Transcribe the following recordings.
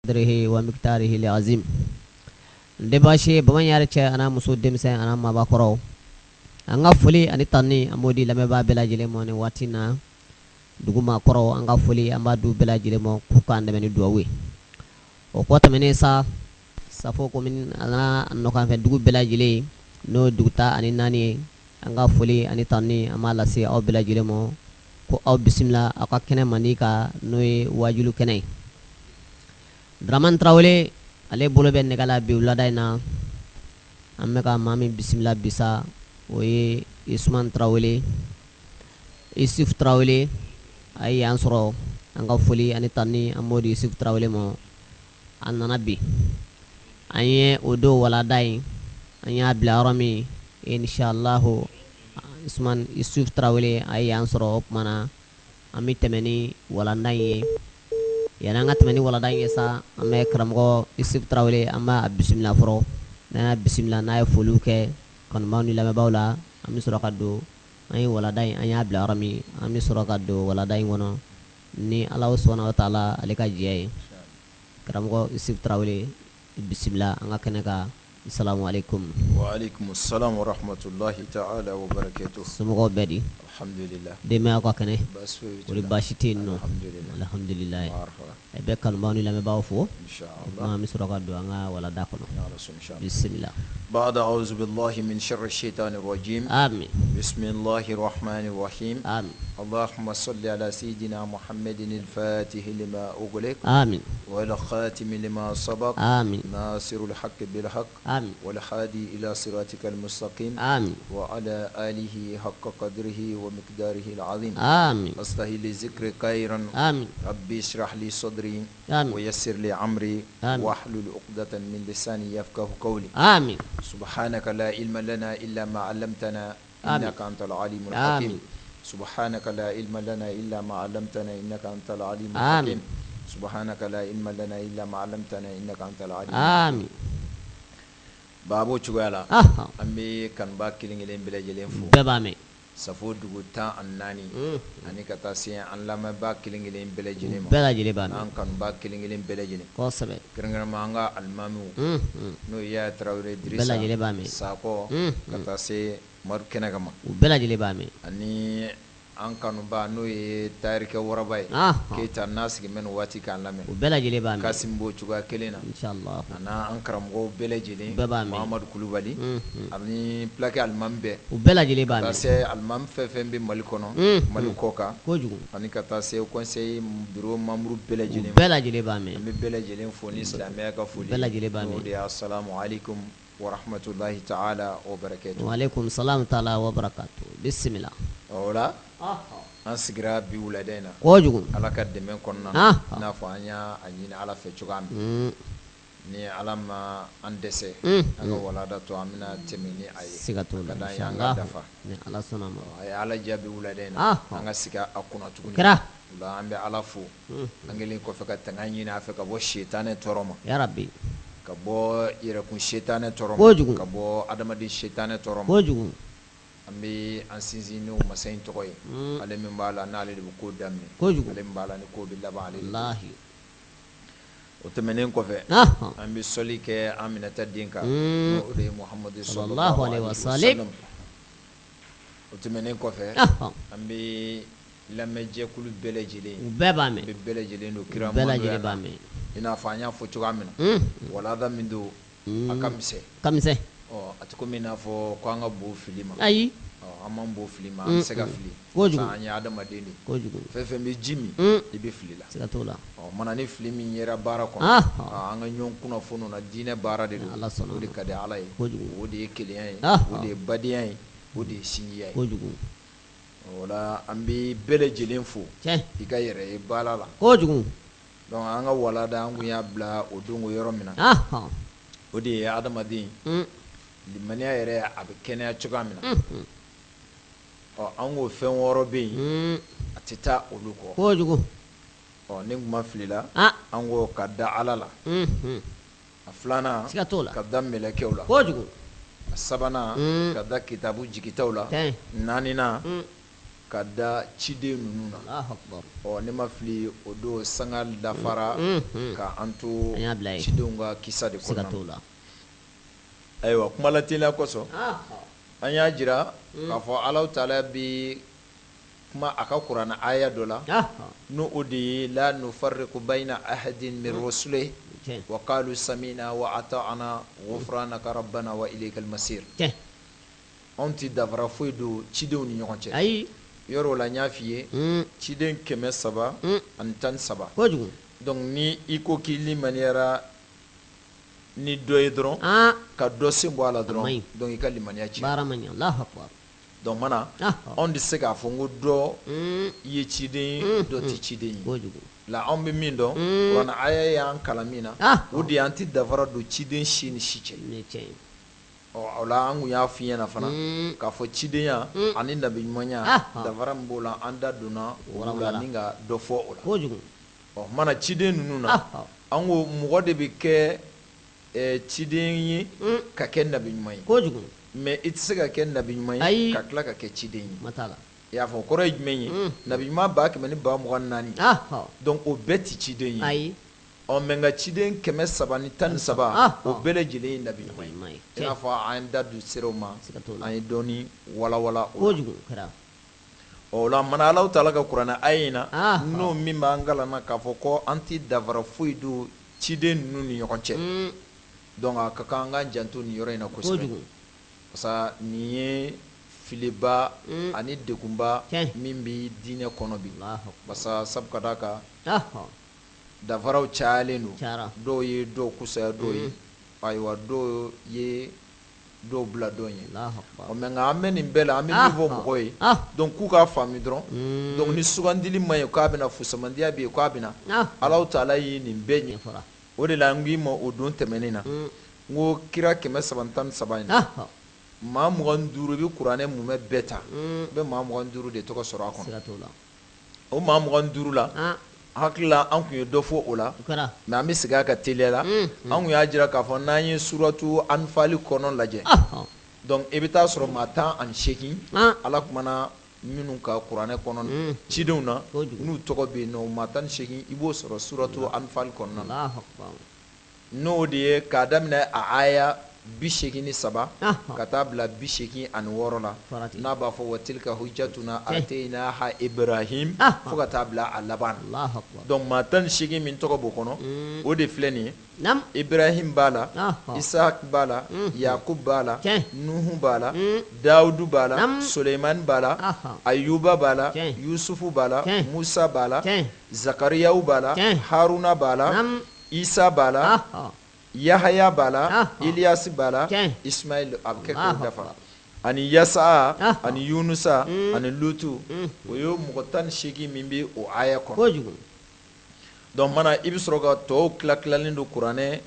قدره ومقداره العظيم دباشي بمن يارچ انا مسود دمسن انا ما باكرو anga foli ani tanni amodi lame ba bela jele mo ne watina duguma koro anga foli amba du bela jele mo kukande meni duwe o ko tamene sa safo ko min ana no kan fe dugu bela jele no duguta ani nani anga foli ani tanni amala se aw bela jele mo ko aw bismillah aka kene manika noy wajulu kene draman trawle ale bolo ben negala bi uladayna amme ka mami bismillah bisa oye Isman Traoré Isif Traoré ay ansoro anga foli ani tanni amodi Isif Traoré mo annanabi anye odo wala dai anya blarami inshallah Isman Isif Traoré ay ansoro mana ami temeni wala dai yana temeni wala dai sa ame kramgo Isif Traoré amma bismillah foro na bismillah na foluke kon mawni lama bawla ami suraka do ay wala day anya bla rami ami suraka do wala day wono ni Allah subhanahu wa ta'ala alika jiye karam ko Isif Traoré bismillah anga kenaka assalamu alaikum wa alaikum assalam wa rahmatullahi ta'ala wa barakatuh sumo bedi alhamdulillah de me ko kene baswe wuri bashitin no alhamdulillah e be kan mawni lama bawfo inshallah ami suraka do anga wala da kono bismillah بعد أعوذ بالله من شر الشيطان الرجيم آمين بسم الله الرحمن الرحيم آمين اللهم صل على سيدنا محمد الفاتح لما أغلق آمين والخاتم لما سبق آمين ناصر الحق بالحق آمين والهادي إلى صراطك المستقيم آمين وعلى آله حق قدره ومقداره العظيم آمين أستهل ذكر خيرا آمين ربي اشرح لي صدري آمين ويسر لي عمري آمين واحلل عقدة من لساني يفقه قولي آمين سبحانك لا علم لنا إلا ما علمتنا آمين. إنك أنت العليم الحكيم آمين. سبحانك لا علم لنا إلا ما علمتنا إنك أنت العليم آمين. الحكيم سبحانك لا علم لنا إلا ما علمتنا إنك أنت العليم آمين بابو تشغالا آه أمي كان باكلين إلين بلا جلين فو ببامي سفو دوغوتا أناني أني كتاسي أن لما باكلين إلين بلا جلين بلا جلي بامي أن كان باكلين إلين بلا جلين قصبة كرنغنا مانغا المامو no ya Traoré Idrissa Bela jele bame sako kata se mar kenagama bela jele bame ani an kanu ba no ye tarike warabay keita nasigi men wati kan lame bela jele bame kasimbo chuga kelena inshallah ana an karamgo bela jele Muhammad Kulubali ani plaque almambe bela jele bame kata se almam fefembe malikono malikoka kojugu ani kata se conseil bureau membre bela jele bame ami bela jele foni islamia ka foli bela jele bame de assalamu alaikum wa rahmatullahi ta'ala wa barakatuh wa alaikum salam ta'ala wa barakatuh bismillah wala an sigira bi wuladena kojugu ala ka dɛmɛ kɔnɔna n'a fɔ an y'a ɲini ala fɛ cogoya min ni ala ma an dɛsɛ an ka walada to an bɛna tɛmɛ ni a ye ka da an ka dafa ni ala sɔnna ma a ye ala jaabi wuladena an ka sigi a kunna tuguni o la an bɛ ala fo an kɛlen kɔfɛ ka tanga ɲini a fɛ ka bɔ setanɛ tɔɔrɔ ma ya rabbi ka bɔ yɛrɛkun setanɛ tɔɔrɔ ma ka bɔ adamaden setanɛ tɔɔrɔ ma kojugu an bɛ an sinsin n'o masa in tɔgɔ ye ale min b'a la n'ale de bɛ ko daminɛ ale min b'a la ni ko bɛ laban ale de o tɛmɛnen kɔfɛ an bɛ sɔli kɛ an minɛta den kan n'o de ye Muhamadu sallallahu alaihi wa sallam o tɛmɛnen kɔfɛ an bɛ lamɛnjɛkulu bɛɛ lajɛlen bɛɛ b'a mɛn bɛ bɛɛ lajɛlen don kira bɛɛ lajɛlen b'a mɛn i n'a fɔ an y'a fɔ cogoya min na walada min don a ka misɛn a tɛ komi i n'a fɔ ko an ka bon fili ma ayi an m'an bon fili ma an bɛ se ka fili kojugu an ye adamaden de kojugu fɛn fɛn bɛ ji min i bɛ fili la siga t'o la mana ni fili min yera baara kɔnɔ an ka ɲɔgɔn kunnafoni na diinɛ baara de don o de ka di ala ye o de ye kelenya ye o de ye badenya ye o de ye sinjiya ye kojugu o la an bɛ bɛɛ lajɛlen fo i ka yɛrɛ ye baara la kojugu donc an ka walada an kun y'a bila o don o yɔrɔ min na o de ye adamaden limaniya yɛrɛ a bɛ kɛnɛya cogoya min na an ko fɛn wɔɔrɔ bɛ yen a tɛ taa olu kɔ kojugu ni n kun ma fili la an ko ka da ala la a filanan siga t'o la ka da mɛlɛkɛw la kojugu a sabanan ka da kitabu jigitaw la naaninan ka da ciden ninnu na ne ma fili o don sanga dafara ka an to cidenw ka kisa de kɔnɔna na ayiwa kuma la teliya kosɔn an y'a jira k'a fɔ Alahu Taala bi kuma a ka kuranɛ aya dɔ la n'o o de ye la nufarriqu bayna ahadin min rusulihi wa qalu samina wa ata'na ghufranaka rabbana wa ilaykal masir anw ti dafara foyi don cidenw ni ɲɔgɔn cɛ yɔrɔ la n y'a f'i ye ciden 313 donc ni i ko k'i limaniyara ni dɔ ye dɔrɔn ka dɔ sen bɔ a la dɔrɔn donc i ka limaniya ci donc mana anw tɛ se k'a fɔ n ko dɔ ye ciden ye dɔ tɛ ciden ye la anw bɛ min dɔn kuranɛ aya y'an kalan min na o de y'an tɛ dafara don ciden si ni si cɛ o la an kun y'a f'i ɲɛna fana k'a fɔ cidenya ani nabiɲumanya dafara min b'o la an da donna o la ni ka dɔ fɔ o la mana ciden ninnu na an ko mɔgɔ de bɛ kɛ ciden ye ka kɛ nabiɲuman ye mais i tɛ se ka kɛ nabiɲuman ye ka tila ka kɛ ciden ye i y'a fɔ kɔrɔ ye jumɛn ye nabiɲuman 124 donc o bɛɛ tɛ ciden ye mais nka ciden 313 o bɛɛ lajɛlen ye nabiɲuman ye i n'a fɔ an da don seraw ma an ye dɔɔni walawala o la mana Alahu Taala ka kuranɛ aya in na n'o min b'an kalan na k'a fɔ ko an tɛ dafara foyi don ciden ninnu ni ɲɔgɔn cɛ donc a ka kan an k'an janto nin yɔrɔ in na kosɛbɛ parce que nin ye filiba ani degunba min bɛ diinɛ kɔnɔ bi parce que sabu ka d'a kan dafaraw cayalen don dɔw ye dɔw kusaya dɔw ye ayiwa dɔw ye dɔw bila dɔw ye mais nka an bɛ nin bɛɛ la an bɛ min fɔ mɔgɔw ye donc k'u k'a faamu dɔrɔn donc ni sugandili ma ɲi k'a bɛna fusamandiya bɛ yen k'a bɛna Alahu Taala ye nin bɛɛ ɲɛ o de la n k'i ma o don tɛmɛnen na n ko kira 313 in na maa 25 i bɛ kuranɛ mumɛ bɛɛ ta i bɛ maa 25 de tɔgɔ sɔrɔ a kɔnɔ o maa 25 la hakili la an kun ye dɔ fɔ o la mais an bɛ segin a kan teliya la an kun y'a jira k'a fɔ n'an ye suratu anfali kɔnɔ lajɛ donc i bɛ taa sɔrɔ maa 18 Ala kumana minnu ka kuranɛ kɔnɔ cidenw na n'u tɔgɔ bɛ yen nɔ maa 18 i b'o sɔrɔ suratu anfali kɔnɔna na n'o de ye k'a daminɛ a aya 83 ka taa bila 86 la n'a b'a fɔ wa tilka hujjatuna ataynaha Ibrahim fo ka taa bila a laban donc maa 18 min tɔgɔ b'o kɔnɔ o de filɛ nin ye Ibrahim b'a la Isaac b'a la Yakub b'a la Nuhu b'a la Dawudu b'a la Suleiman b'a la Ayuba b'a la Yusufu b'a la Musa b'a la Zakariyaw b'a la Haruna b'a la Isa b'a la Yahaya b'a la Ilyas b'a la Ismail a bɛ kɛ k'o dafa ani Yasa ani Yunusa ani Lutu o ye mɔgɔ 18 min bɛ o aya kɔnɔ donc mana i bɛ sɔrɔ ka tɔw tilalen don kuranɛ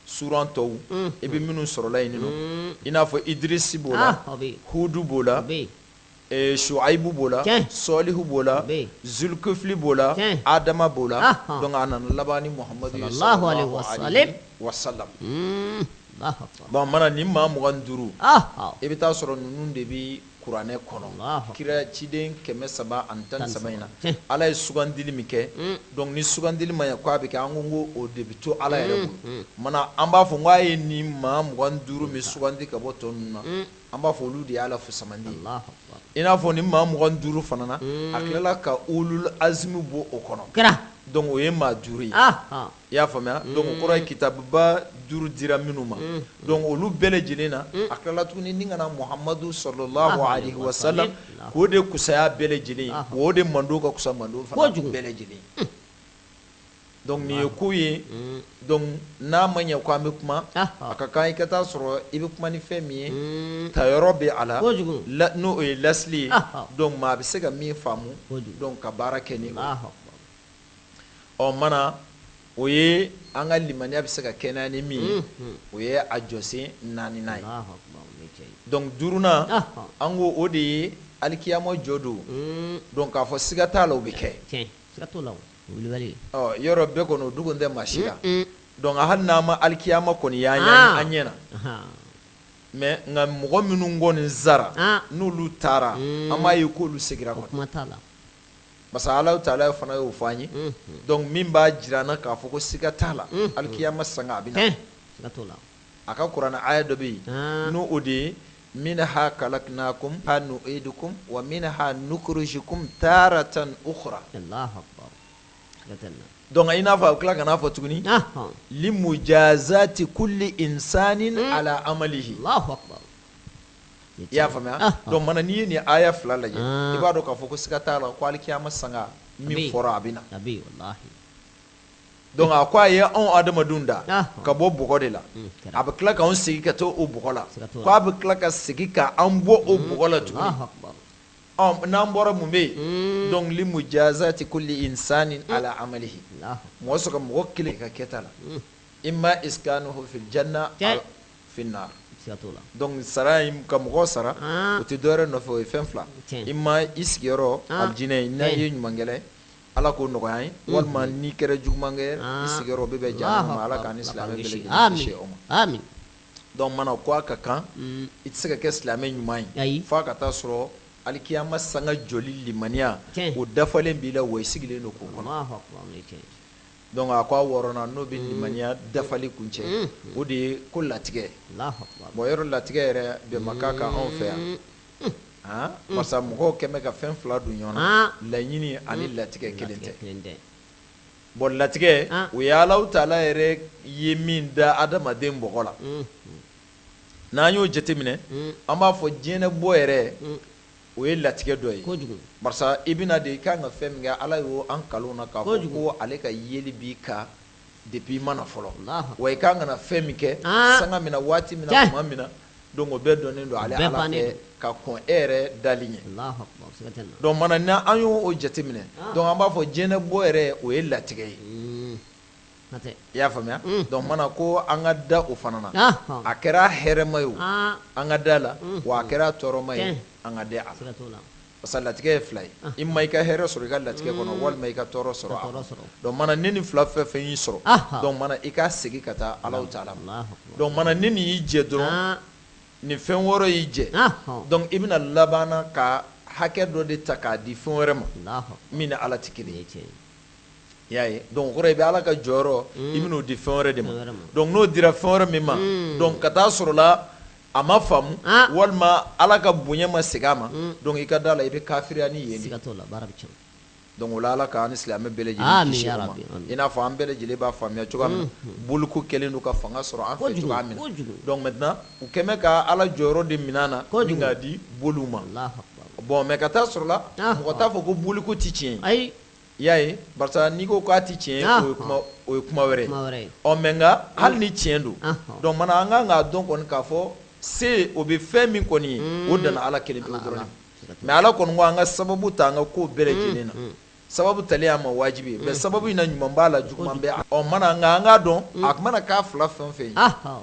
suran tɔw i bɛ minnu sɔrɔla yen nɔ i n'a fɔ Idrisi b'o la Hudu b'o la Shuaibu b'o la Sɔlihu b'o la Zulkifli b'o la Adama b'o la donc a nana laban ni Muhamadu ye sallallahu alaihi wasallam bon mana ni maa 25 i bɛ taa sɔrɔ ninnu de bɛ kuranɛ kɔnɔ kira ciden 313 in na Ala ye sugandili min kɛ donc ni sugandili ma ɲɛ k'a bɛ kɛ an ko o de bɛ to Ala yɛrɛ bolo mana an b'a fɔ k'a ye ni maa 25 min sugandi ka bɔ tɔ ninnu na an b'a fɔ olu de y'a la fusamandi i n'a fɔ ni maa 25 fana na a tilala ka ulul azmi bɔ o kɔnɔ donc o ye maa 5 ye i y'a faamuya donc o kɔrɔ ye kitabuba 5 dira minnu ma donc olu bɛɛ lajɛlen na a tilala tuguni ni ka na Muhamadu sallallahu alaihi wasallam k'o de kusaya bɛɛ lajɛlen o de mando ka kusa mando fana bɛɛ lajɛlen donc nin ye ko ye donc n'a ma ɲɛ ko an bɛ kuma a ka kan i ka taa sɔrɔ i bɛ kuma ni fɛn min ye tayɔrɔ bɛ a la n'o ye lasili ye donc maa bɛ se ka min faamu donc ka baara kɛ ni o mana o ye an ka limaniya bɛ se ka kɛnɛya ni min ye o ye a jɔsen 4nan ye donc 5nan an ko o de ye alikiyama jɔ don donc k'a fɔ siga t'a la o bɛ kɛ yɔrɔ bɛɛ kɔni o dogon tɛ maa si la donc hali n'a ma alikiyama kɔni y'an ɲɛna mais nga mɔgɔ minnu ngoni zara n'olu taara an b'a ye k'olu segira kɔ parce que Alahu Taala fana y'o fɔ an ye donc min b'a jira an na k'a fɔ ko siga t'a la alikiyama sanga a bɛ na a ka kuranɛ aya dɔ bɛ yen n'o o de ye minha khalaqnakum wa nu'idukum wa minha nukhrijukum taratan ukhra. Allahu akbar. Donc a n'a fɔ a bɛ tila ka n'a fɔ tuguni li mujazati kulli insanin ala amalihi. Allahu akbar. I y'a faamuya donc mana n'i ye nin aya fila lajɛ i b'a dɔn k'a fɔ ko siga t'a la ko alikiyama sanga min fɔra a bɛ na. A bɛ wallahi. Donc a ko a ye anw adamadenw da ka bɔ bɔgɔ de la a bɛ tila k'anw segin ka to o bɔgɔ la ko a bɛ tila ka segin ka an bɔ o bɔgɔ la tuguni n'an bɔra mun bɛ yen donc li mujazati kulli insanin ala amalihi mɔgɔ sɔrɔ mɔgɔ kelen ka kɛta la imma iskanuhu fil janna aw fin nar. Donc sara in ka mɔgɔ sara o tɛ dɔwɛrɛ nɔfɛ o ye fɛn fila imma i sigiyɔrɔ alijinɛ n'a ye ɲuman kɛla ala k'o nɔgɔya ye walima n'i kɛra juguman kɛ i sigiyɔrɔ bɛ bɛn jahannama ala k'an ni silamɛ bɛɛ lajɛlen kisi o ma. Donc mana ko a ka kan i tɛ se ka kɛ silamɛ ɲuman ye f'a ka taa sɔrɔ alikiyama sanga joli limaniya o dafalen b'i la wa i sigilen don k'o kɔnɔ. Donc a ko a wɔɔrɔnan n'o bɛ limaniya dafali kun cɛ o de ye ko latigɛ bon yɔrɔ latigɛ yɛrɛ bɛnbaka kan anw fɛ yan parce que mɔgɔw kɛmɛ ka fɛn fila don ɲɔgɔn na laɲini ani latigɛ kelen tɛ bon latigɛ o ye Alahu Taala yɛrɛ ye min da adamaden bɔgɔ la n'an y'o jateminɛ an b'a fɔ diɲɛbɔ yɛrɛ o ye latigɛ dɔ ye parce que i bɛna de i kan ka fɛn min kɛ Ala y'o an kalo na k'a fɔ ko ale ka yeli b'i kan depuis i mana fɔlɔ wa i kan ka na fɛn min kɛ sanga min na waati min na tuma min na donc o bɛɛ dɔnnen don ale Ala fɛ ka kɔn e yɛrɛ dali ɲɛ donc mana n'an y'o jateminɛ donc an b'a fɔ diɲɛbɔ yɛrɛ o ye latigɛ ye i y'a faamuya donc mana ko an ka da o fana na a kɛra hɛrɛma ye o an ka da la wa a kɛra tɔɔrɔma ye an ka da a la parce que latigɛ ye fila ye i ma i ka hɛrɛ sɔrɔ i ka latigɛ kɔnɔ walima i ka tɔɔrɔ sɔrɔ a kɔnɔ donc mana ne ni fila fɛn fɛn y'i sɔrɔ donc mana i ka segin ka taa Alahu Taala ma donc mana ne ni y'i jɛ dɔrɔn ni fɛn wɛrɛ y'i jɛ donc i bɛna labanna ka hakɛ dɔ de ta k'a di fɛn wɛrɛ ma min ni Ala tɛ kelen ye i y'a ye donc o kɔrɔ i bɛ Ala ka jɔyɔrɔ i bɛn'o di fɛn wɛrɛ de ma donc n'o dira fɛn wɛrɛ min ma donc ka taa sɔrɔ la a ma faamu walima Ala ka bonya ma segin a ma donc i ka da la i bɛ kafiriya ni yen de donc o la Ala ka an ni silamɛ bɛɛ lajɛlen kisi o ma i n'a fɔ an bɛɛ lajɛlen b'a faamuya cogoya min na boloko kɛlen don ka fanga sɔrɔ an fɛ cogoya min na donc maintenant u kɛmɛ ka Ala jɔyɔrɔ de minɛ an na ni k'a di boliw ma bon mais ka taa sɔrɔ la mɔgɔ t'a fɔ ko boliko tɛ tiɲɛ ye i y'a ye barisa n'i ko k'a tɛ tiɲɛ ye o ye kuma wɛrɛ ye ɔ mais nka hali ni tiɲɛ don donc mana an kan k'a dɔn kɔni k'a fɔ se o bɛ fɛn min kɔni ye o danna Ala kelen pewu dɔrɔn mais Ala kɔni ko an ka sababu ta an ka ko bɛɛ lajɛlen na sababu tali a ma wajibi ye mais sababu in na ɲuman b'a la juguman bɛ ɔ mana nka an k'a dɔn a mana k'a fila fɛn fɛn ye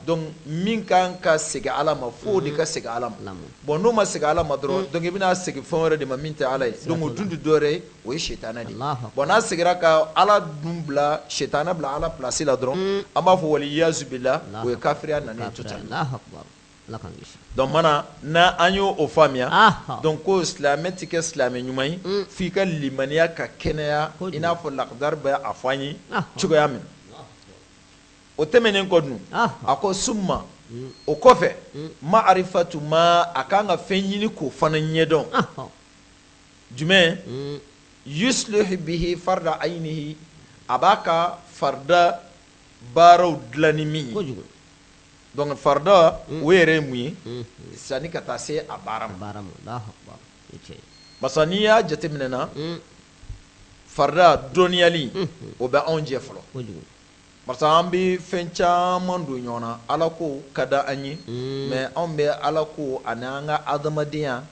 donc min kan ka segin Ala ma fo de ka segin Ala ma bon n'o ma segin Ala ma dɔrɔn donc i bɛna segin fɛn wɛrɛ de ma min tɛ Ala ye donc o dun tɛ dɔwɛrɛ ye o ye sitana de ye bon n'a seginna ka Ala dun bila sitana bila Ala place la dɔrɔn an b'a fɔ waliyazu billah o ye kafiriya nanen total. Donc mana na an y'o faamuya donc ko silamɛ tɛ kɛ silamɛ ɲuman ye f'i ka limaniya ka kɛnɛya i n'a fɔ lakdar bɛ a fɔ an ye cogoya min o tɛmɛnen kɔ dun a ko summa o kɔfɛ ma'arifatu ma a kan ka fɛn ɲini k'o fana ɲɛdɔn jumɛn yuslihu bihi farda aynihi a b'a ka farda baaraw dilan ni min ye donc farda o yɛrɛ ye mun ye sani ka taa se a baara ma parce que n'i y'a jateminɛ na farda dɔnniyali o bɛ anw jɛ fɔlɔ parce que an bɛ fɛn caman don ɲɔgɔn na Ala ko ka da an ye mais anw bɛ Ala ko ani an ka adamadenya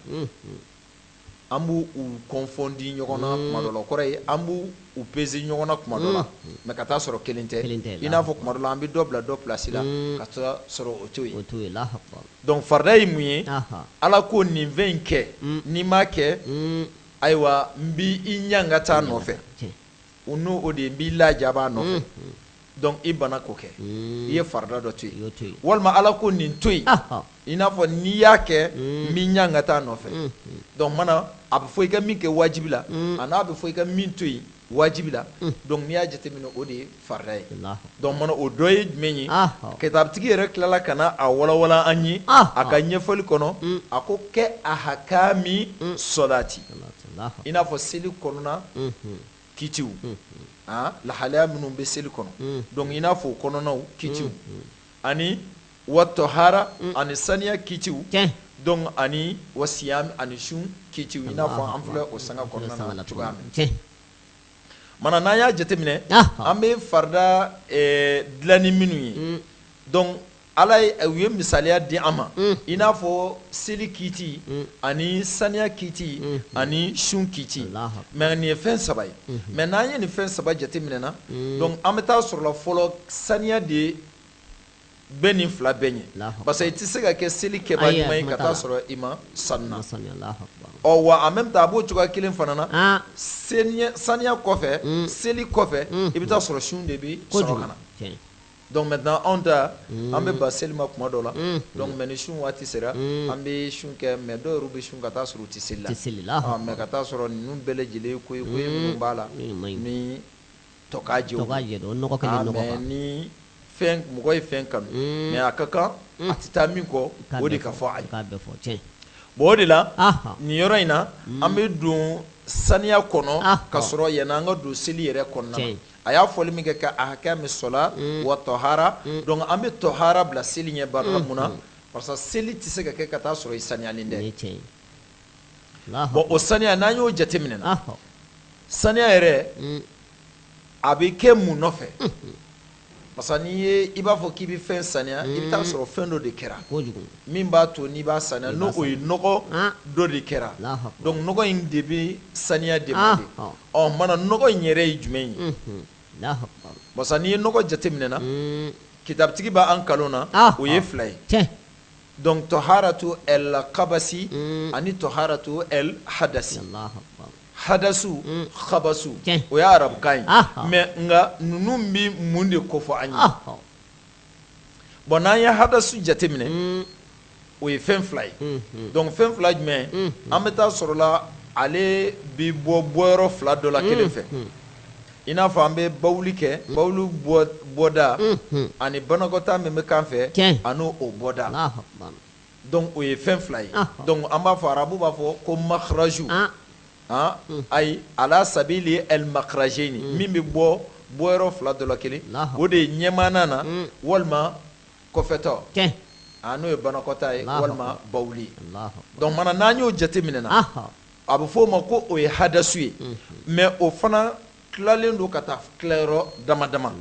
an b'u kɔnfɔndi ɲɔgɔn na kuma dɔ la o kɔrɔ ye an b'u pese ɲɔgɔn na kuma dɔ la mais ka taa sɔrɔ kelen tɛ i n'a fɔ kuma dɔ la an bɛ dɔ bila dɔ place la ka taa sɔrɔ o t'o ye donc farida ye mun ye Ala ko nin fɛn in kɛ n'i m'a kɛ ayiwa n b'i ɲanga taa nɔfɛ o n'o de ye n b'i lajaba nɔfɛ donc i bana ko kɛ i ye farida dɔ to yen walima ala ko nin to yen i n'a fɔ n'i y'a kɛ min ɲa ka taa nɔfɛ donc mana a bɛ fɔ i ka min kɛ wajibi la a n'a bɛ fɔ i ka min to yen wajibi la donc n'i y'a jateminɛ o de ye farida ye donc mana o dɔ ye jumɛn ye kitabitigi yɛrɛ tilala ka na a walawala an ye a ka ɲɛfɔli kɔnɔ a ko kɛ a hakami sɔlati i n'a fɔ seli kɔnɔna kitiw lahalaya minnu bɛ seli kɔnɔ donc i n'a fɔ o kɔnɔnaw kitiw ani wa tɔhara ani saniya kitiw donc ani wa siyam ani sun kitiw i n'a fɔ an filɛ o sanga kɔnɔna na cogoya min mana n'an y'a jateminɛ an bɛ farida dilanni minnu ye donc ala u ye misaliya di an ma i n'a fɔ seli kiti ani saniya kiti ani sun kiti mais nin ye fɛn saba ye mais n'an ye nin fɛn saba jateminɛ na donc an bɛ taa sɔrɔ la fɔlɔ saniya de bɛ nin fila bɛɛ ɲɛ parce que i tɛ se ka kɛ seli kɛba ɲuman ye ka taa sɔrɔ i ma sanuna wa en même temps a b'o cogoya kelen fana na saniya kɔfɛ seli kɔfɛ i bɛ taa sɔrɔ sun de bɛ sɔrɔ ka na donc maintenant anw ta an bɛ ba seli ma kuma dɔ la donc mais ni sun waati sera an bɛ sun kɛ mais dɔw yɛrɛ bɛ sun ka taa sɔrɔ u tɛ seli la mais ka taa sɔrɔ ninnu bɛɛ lajɛlen ye ko ye minnu b'a la ni tɔkajɛw mais ni fɛn mɔgɔ ye fɛn kanu mais a ka kan a tɛ taa min kɔ o de ka fɔ a ye bon o de la nin yɔrɔ in na an bɛ don saniya kɔnɔ ka sɔrɔ yanni an ka don seli yɛrɛ kɔnɔna na a y'a fɔli min kɛ ka a hakɛ min sɔla wa tɔhara donc an bɛ tɔhara bila seli ɲɛ barika mun na parce que seli tɛ se ka kɛ ka taa sɔrɔ i saniyalen tɛ bon o saniya n'an y'o jateminɛ na saniya yɛrɛ a bɛ kɛ mun nɔfɛ parce que n'i ye i b'a fɔ k'i bɛ fɛn saniya i bɛ taa sɔrɔ fɛn dɔ de kɛra min b'a to n'i b'a saniya n'o o ye nɔgɔ dɔ de kɛra donc nɔgɔ in de bɛ saniya demande mana nɔgɔ in yɛrɛ ye jumɛn ye parce que n'i ye nɔgɔ jateminɛ na kitabitigi b'an kalon na o ye fila ye donc tɔharatu el kabasi ani tɔharatu el hadasi hadasu khabasu o ye arabukan ye mais nka ninnu bɛ mun de kofɔ an ye bon n'an ye hadasu jateminɛ o ye fɛn fila ye donc fɛn fila jumɛn an bɛ taa sɔrɔ la ale bɛ bɔ bɔyɔrɔ fila dɔ la kelen fɛ i n'a fɔ an bɛ bawuli kɛ bawuli bɔda ani banakɔtaa min bɛ kan fɛ ani o bɔda donc o ye fɛn fila ye donc an b'a fɔ arabu b'a fɔ ko makharaju ayi ala sabili el makrajeni min bɛ bɔ bɔyɔrɔ fila dɔ la kelen o de ye ɲɛmaana na walima kɔfɛtɔ n'o ye banakɔtaa ye walima bawuli donc mana n'an y'o jateminɛ na a bɛ fɔ o ma ko o ye hadasu ye mais o fana tilalen don ka taa tilayɔrɔ dama dama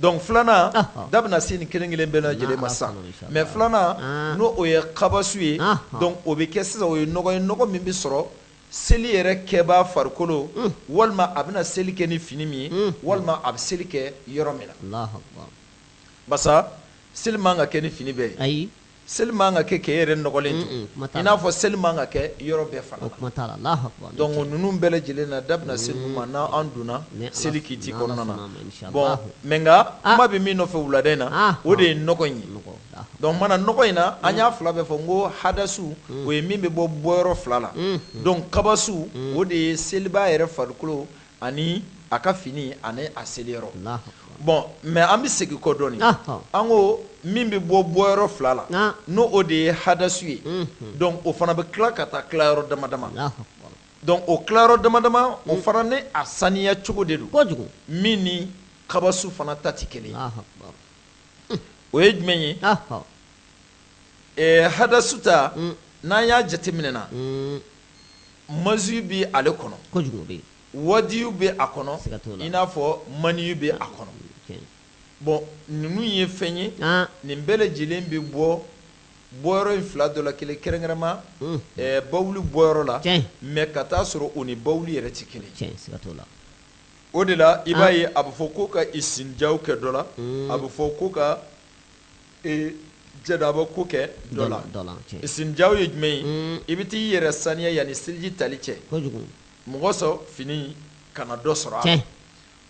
donc filanan da bɛna se nin kelen kelen bɛɛ lajɛlen ma sisan mais filanan n'o o ye kabasu ye donc o bɛ kɛ sisan o ye nɔgɔ ye nɔgɔ min bɛ sɔrɔ seli yɛrɛ kɛbaa farikolo walima a bɛna seli kɛ ni fini min ye walima a bɛ seli kɛ yɔrɔ min na basa seli man ka kɛ ni fini bɛɛ ye seli man ka kɛ k'e yɛrɛ nɔgɔlen to i n'a fɔ seli man ka kɛ yɔrɔ bɛɛ fana la donc ninnu bɛɛ lajɛlen na da bɛna se ninnu ma n'an donna seli kiti kɔnɔna na bon mais nka kuma bɛ min nɔfɛ wulada in na o de ye nɔgɔ in ye donc mana nɔgɔ in na an y'a fila bɛɛ fɔ n ko hadasu o ye min bɛ bɔ bɔyɔrɔ fila la donc kabasu o de ye seliba yɛrɛ farikolo ani a ka fini ani a seliyɔrɔ bon mais an bɛ segin kɔ dɔɔni an ko min bɛ bɔ bɔyɔrɔ fila la n'o o de ye hadasu ye donc o fana bɛ tila ka taa tilayɔrɔ dama dama donc o tilayɔrɔ dama dama o fana ni a saniya cogo de don min ni kabasu fana ta tɛ kelen ye o ye jumɛn ye hadasu ta n'an y'a jateminɛ na maziyu bɛ ale kɔnɔ wadiyu bɛ a kɔnɔ i n'a fɔ maniyu bɛ a kɔnɔ bon ninnu ye fɛn ye nin bɛɛ lajɛlen bɛ bɔ bɔyɔrɔ in fila dɔ la kelen kɛrɛnkɛrɛnma bawuli bɔyɔrɔ la mais ka taa sɔrɔ o ni bawuli yɛrɛ tɛ kelen o de la i b'a ye a bɛ fɔ ko ka isinjaw kɛ dɔ la a bɛ fɔ ko ka jɛdaba ko kɛ dɔ la isinjaw ye jumɛn ye i bɛ t'i yɛrɛ saniya yanni seliji tali cɛ mɔgɔ sɔrɔ fini kana dɔ sɔrɔ a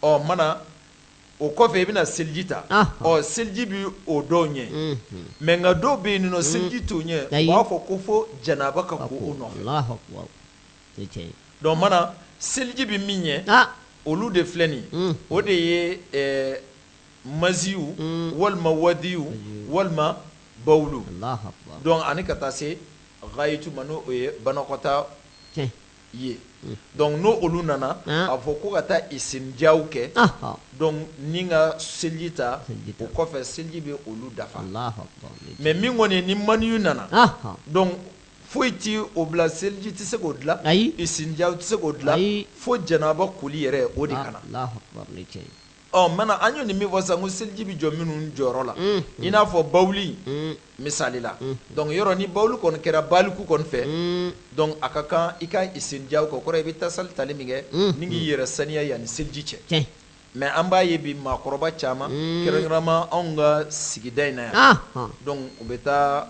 la mana o kɔfɛ i bɛna seliji ta seliji bi o dɔw ɲɛ mais nka dɔw bɛ yen nɔ seliji t'o ɲɛ u b'a fɔ ko fo janaba ka ko o nɔfɛ donc mana seliji bi min ɲɛ olu de filɛ nin o de ye maziyu walima wadiyu walima bawulu donc ani ka taa se gayitu ma n'o ye banakɔtaa ye donc n'o olu nana a fɔ ko ka taa isinjaw kɛ donc ni ka seliji ta o kɔfɛ seliji bɛ olu dafa mais min kɔni ni maniyu nana donc foyi ti o bila seliji tɛ se k'o dilan isinjaw tɛ se k'o dilan fo janaba koli yɛrɛ o de kana maintenant an y'o ni min fɔ sisan ko seliji bɛ jɔ minnu jɔyɔrɔ la i n'a fɔ bawuli misali la donc yɔrɔ ni bawuli kɔni kɛra baliku kɔni fɛ donc a ka kan i ka isinjaw kɛ o kɔrɔ i bɛ tasali tali min kɛ ni k'i yɛrɛ saniya yanni seliji cɛ mais an b'a ye bi maakɔrɔba caman kɛrɛnkɛrɛnnama anw ka sigida in na yan donc u bɛ taa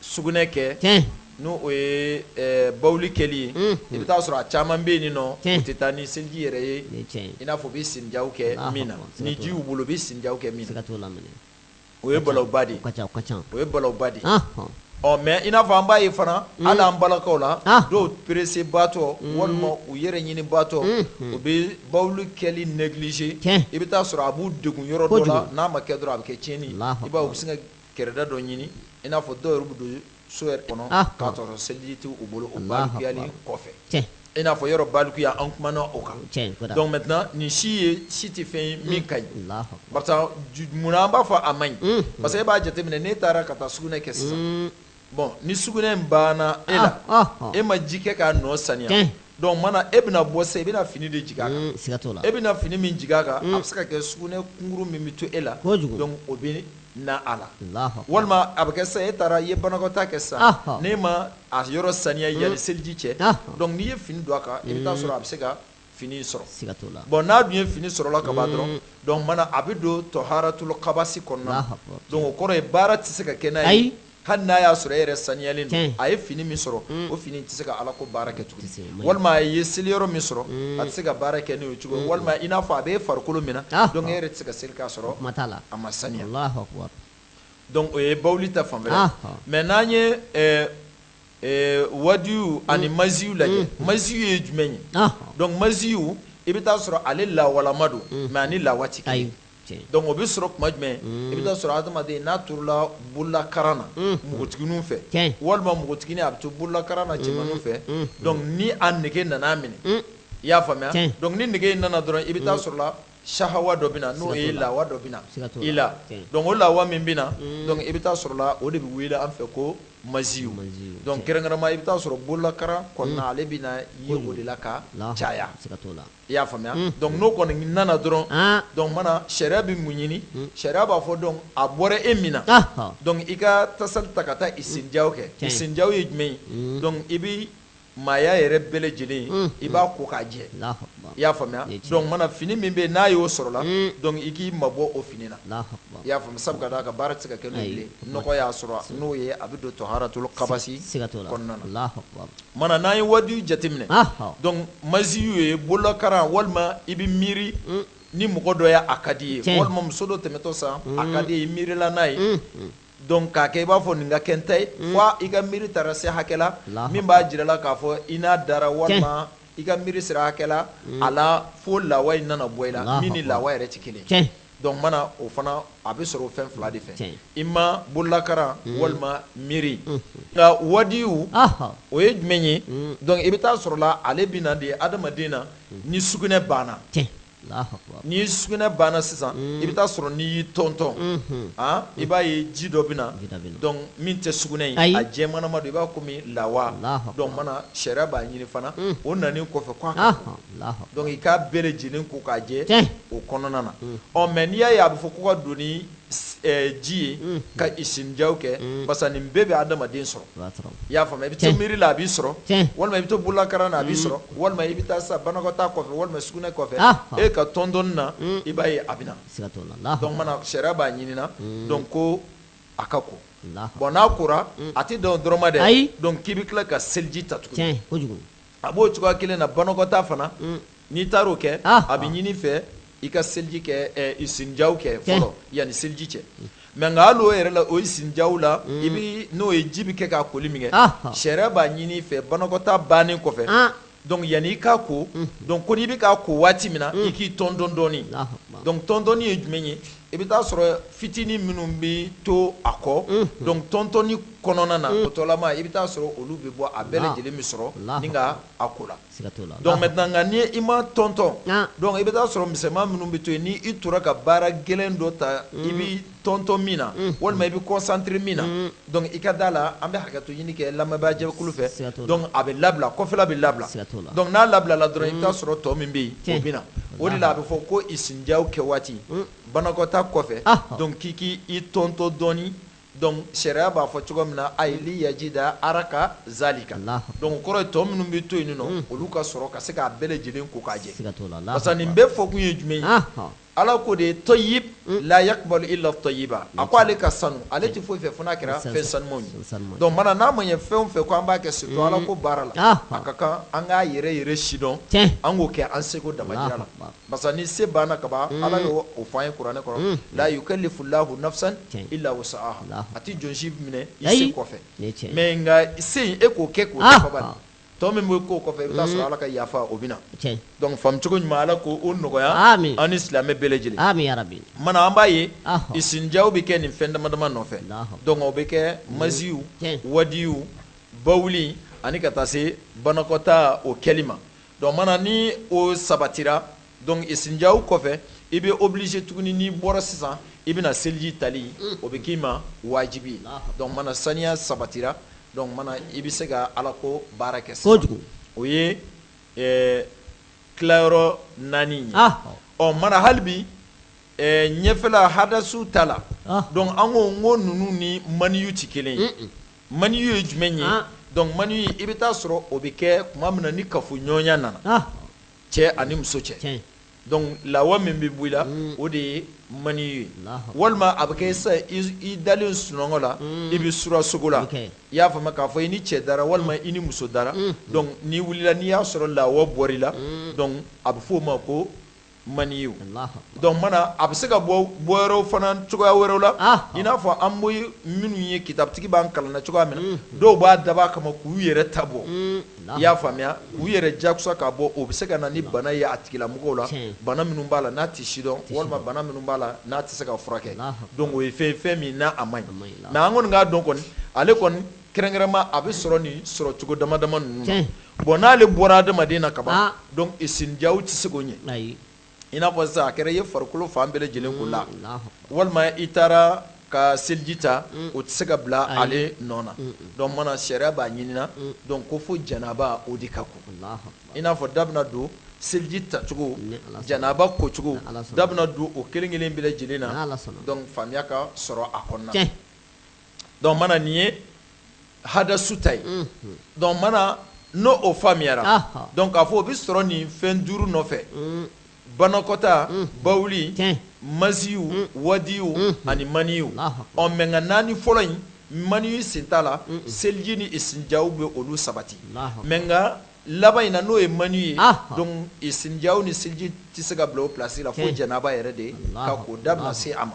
sugunɛ kɛ n'o o ye bawuli kɛli ye i bɛ taa sɔrɔ a caman bɛ yen nɔ u tɛ taa ni seliji yɛrɛ ye i n'a fɔ u bɛ sinjaw kɛ min na ni ji y'u bolo u bɛ sinjaw kɛ min na o ye balawba de ye o ye balawba de ye mais i n'a fɔ an b'a ye fana hali an balakaw la dɔw perese baatɔ walima u yɛrɛ ɲini baatɔ u bɛ bawuli kɛli négligé i bɛ taa sɔrɔ a b'u degun yɔrɔ dɔ la n'a ma kɛ dɔrɔn a bɛ kɛ tiɲɛni i b'a ye u bɛ se ka kɛrɛda dɔ ɲini i n'a fɔ dɔw yɛrɛ bɛ don so yɛrɛ kɔnɔ k'a sɔrɔ seliji t'u bolo o balikuyali kɔfɛ i n'a fɔ yɔrɔ balikuya an kumana o kan donc maintenant nin si tɛ fɛn ye min ka ɲi barisa munna an b'a fɔ a man ɲi parce que e b'a jateminɛ n'e taara ka taa sugunɛ kɛ sisan bon ni sugunɛ in banna e la e ma ji kɛ k'a nɔ saniya donc mana e bɛna bɔ sisan i bɛna fini de jigin a kan e bɛna fini min jigin a kan a bɛ se ka kɛ sugunɛ kunkuru min bɛ to e la donc o bɛ na a la walima a bɛ kɛ sisan e taara i ye banakɔtaa kɛ sisan n'e ma a yɔrɔ saniya yanni seliji cɛ donc n'i ye fini don a kan i bɛ taa sɔrɔ a bɛ se ka fini sɔrɔ bon n'a dun ye fini sɔrɔla ka ban dɔrɔn donc mana a bɛ don tɔharatul kabasi kɔnɔna na donc o kɔrɔ ye baara tɛ se ka kɛ n'a ye hali n'a y'a sɔrɔ e yɛrɛ saniyalen don a ye fini min sɔrɔ o fini tɛ se ka ala ko baara kɛ tuguni walima a ye seliyɔrɔ min sɔrɔ a tɛ se ka baara kɛ n'o ye cogo walima i n'a fɔ a bɛ farikolo min na donc e yɛrɛ tɛ se ka seli k'a sɔrɔ a ma saniya donc o ye bawuli ta fanfɛla mais n'an ye wadiyu ani maziyu lajɛ maziyu ye jumɛn ye donc maziyu i bɛ taa sɔrɔ ale lawalama don mais ani lawa tɛ kelen donc o bɛ sɔrɔ tuma jumɛn i bɛ taa sɔrɔ adamaden n'a turula bololakaran na npogotigininw fɛ walima npogotiginin a bɛ to bololakaran na cɛmanninw fɛ donc ni a nege nana minɛ i y'a faamuya donc ni nege in nana dɔrɔn i bɛ taa sɔrɔ la shahawa dɔ bɛ na n'o ye lawa dɔ bɛ na i la donc o lawa min bɛ na donc i bɛ taa sɔrɔ la o de bɛ wele an fɛ ko maziyu donc kɛrɛnkɛrɛnnama i bɛ taa sɔrɔ bololakaran kɔnɔna ale bɛ na ye o de la ka caya i y'a faamuya donc n'o kɔni nana dɔrɔn donc mana sariya bɛ mun ɲini sariya b'a fɔ donc a bɔra e min na donc i ka tasali ta ka taa isinjaw kɛ isinjaw ye jumɛn ye donc i bɛ maaya yɛrɛ bɛɛ lajɛlen i b'a ko k'a jɛ i y'a faamuya donc mana fini min bɛ yen n'a y'o sɔrɔ la donc i k'i mabɔ o fini na i y'a faamuya sabu ka d'a kan baara tɛ se ka kɛ n'o ye nɔgɔ y'a sɔrɔ n'o ye a bɛ don tɔharatul kabasi kɔnɔna na mana n'an ye wadiyu jateminɛ donc maziyu ye bololakaran walima i bɛ miiri ni mɔgɔ dɔ ye a ka di ye walima muso dɔ tɛmɛtɔ san a ka di ye i miirila n'a ye donc k'a kɛ i b'a fɔ nin ka kɛ n ta ye fo i ka miiri taara se hakɛ la min b'a jira la k'a fɔ i n'a dara walima i ka miiri sera hakɛ la a la fo lawa in nana bɔ i la min ni lawa yɛrɛ tɛ kelen donc mana o fana a bɛ sɔrɔ o fɛn fila de fɛ i ma bololakaran walima miiri nka wadiyu o ye jumɛn ye donc i bɛ taa sɔrɔ la ale bɛ na de adamaden na ni sugunɛ banna ni sugunɛ banna sisan i bɛ taa sɔrɔ n'i y'i tɔntɔn i b'a ye ji dɔ bɛ na donc min tɛ sugunɛ ye a jɛmanama don i b'a komi lawa donc mana sariya b'a ɲini fana o nanen kɔfɛ k'a ka ko donc i k'a bɛɛ lajɛlen ko k'a jɛ o kɔnɔna na mais n'i y'a ye a bɛ fɔ ko ka don ni ji ye ka isinjaw kɛ parce que nin bɛɛ bɛ adamaden sɔrɔ i y'a faamuya i bɛ to miiri la a b'i sɔrɔ walima i bɛ to bololakaran na a b'i sɔrɔ walima i bɛ taa sa banakɔtaa kɔfɛ walima sugunɛ kɔfɛ e ka tɔn na i b'a ye a bɛ na donc mana sariya b'a ɲinina donc ko a ka ko bon n'a kora a tɛ dɔn dɔrɔn ma dɛ donc k'i bɛ tila ka seliji ta tuguni a b'o cogoya kelen na banakɔtaa fana n'i taar'o kɛ a bɛ ɲini fɛ i ka seliji kɛ isinjaw kɛ fɔlɔ yani seliji cɛ mais nka hali o yɛrɛ la o isinjaw la i bi n'o ye ji bi kɛ k'a koli min kɛ sariya b'a ɲini i fɛ banakɔtaa bannen kɔfɛ donc yani i k'a ko donc ko n'i bɛ k'a ko waati min na i k'i tɔn dɔɔni donc tɔn dɔɔni ye jumɛn ye i bɛ taa sɔrɔ fitinin minnu bɛ to a kɔ donc tɔntɔnni kɔnɔna na o tɔlama i bɛ taa sɔrɔ olu bɛ bɔ a bɛɛ lajɛlen bɛ sɔrɔ ni ka a ko la donc maintenant nka ni i ma tɔntɔn donc i bɛ taa sɔrɔ misɛnman minnu bɛ to yen ni i tora ka baara gɛlɛn dɔ ta i bɛ tɔntɔn min na walima i bɛ concentré min na donc i ka da la an bɛ hakɛto ɲini kɛ lamɛnbaa jɛkulu fɛ donc a bɛ labila kɔfɛla bɛ labila donc n'a labilala dɔrɔn i bɛ taa sɔrɔ tɔ min bɛ yen o bɛ na o de la a bɛ fɔ ko isinjaw kɛ waati banakɔtaa kɔfɛ donc k'i k'i tɔntɔn dɔɔni donc sariya b'a fɔ cogo min na ayili yajida araka zalika donc kɔrɔ ye tɔ minnu bɛ to yen nɔ olu ka sɔrɔ ka se k'a bɛɛ lajɛlen ko k'a jɛ parce que nin bɛɛ fɔ kun ye jumɛn ye ala ko de ye tɔyib la yakbalu illa tɔyiba a ko ale ka sanu ale tɛ foyi fɛ fo n'a kɛra fɛn sanumanw ye donc mana n'a ma ɲɛ fɛn o fɛn ko an b'a kɛ surtout ala ko baara la a ka kan an k'a yɛrɛ sidɔn an k'o kɛ an seko damajira la parce que ni se banna ka ban ala y'o fɔ an ye kuranɛ kɔrɔ la yukallifu llahu nafsan illa wusaha a ti jɔnsi minɛ i se kɔfɛ mais nka se in e k'o kɛ k'o dafa bani tɔ min bɛ k'o kɔfɛ i bɛ taa sɔrɔ ala ka yafa o bɛ na donc faamucogo ɲuman ala ko o nɔgɔya an ni silamɛ bɛɛ lajɛlen mana an b'a ye isinjaw bɛ kɛ nin fɛn dama dama nɔfɛ donc o bɛ kɛ maziw wadiw bawuli ani ka taa se banakɔtaa o kɛli ma donc mana ni o sabatira donc isinjaw kɔfɛ i bɛ obligé tuguni n'i bɔra sisan i bɛna seliji tali o bɛ k'i ma wajibi ye donc mana saniya sabatira donc mana i bɛ se ka ala ko baara kɛ sisan o ye tilayɔrɔ 4 ye ɔ mana hali bi ɲɛfɛla hadasu ta la donc an ko n ko ninnu ni maniyu tɛ kelen ye maniyu ye jumɛn ye donc maniyu i bɛ taa sɔrɔ o bɛ kɛ tuma min na ni kafoɲɔgɔnya nana cɛ ani muso cɛ donc lawa min bɛ bɔ i la o de ye maniyu ye walima a bɛ kɛ sa i dalen sunɔgɔ la i bɛ sura sogo la i y'a faamuya k'a fɔ i ni cɛ dara walima i ni muso dara donc n'i wulila n'i y'a sɔrɔ lawa bɔra i la donc a bɛ f'o ma ko maniyu donc mana a bɛ se ka bɔ yɔrɔ fana cogoya wɛrɛw la i n'a fɔ an bɛ minnu ye kitabutigi b'an kalan na cogoya min na dɔw b'a dabɔ kama k'u yɛrɛ ta bɔ i y'a faamuya k'u yɛrɛ jakusa k'a bɔ o bɛ se ka na ni bana ye a tigilamɔgɔw la bana minnu b'a la n'a tɛ sidɔn walima bana minnu b'a la n'a tɛ se ka furakɛ donc o ye fɛn min n'a a man ɲi mais an kɔni k'a dɔn kɔni ale kɔni kɛrɛnkɛrɛnma a bɛ sɔrɔ nin sɔrɔ cogo dama dama ninnu na bon n'ale bɔra adamaden na ka ban donc isinjaw tɛ se k'o ɲɛ i n'a fɔ sisan a kɛra i ye farikolo fan bɛɛ lajɛlen ko la walima i taara ka seliji ta o tɛ se ka bila ale nɔ na donc mana sariya b'a ɲinina donc ko fo janaba o de ka ko i n'a fɔ da bɛna don seliji tacogo janaba kocogo da bɛna don o kelen kelen bɛɛ lajɛlen na donc faamuya ka sɔrɔ a kɔnɔna donc mana nin ye hadasu ta ye donc mana n'o o faamuyara donc k'a fɔ o bɛ sɔrɔ nin fɛn 5 nɔfɛ banakɔta bawuli maziyu wadiyu ani maniyu ɔ mɛ nka 4 fɔlɔ in maniyu sen t'a la seliji ni isinjaw bɛ olu sabati mɛ nka laban in na n'o ye maniyu ye donc isinjaw ni seliji tɛ se ka bila o place la fo janaba yɛrɛ de ka ko da bɛna se a ma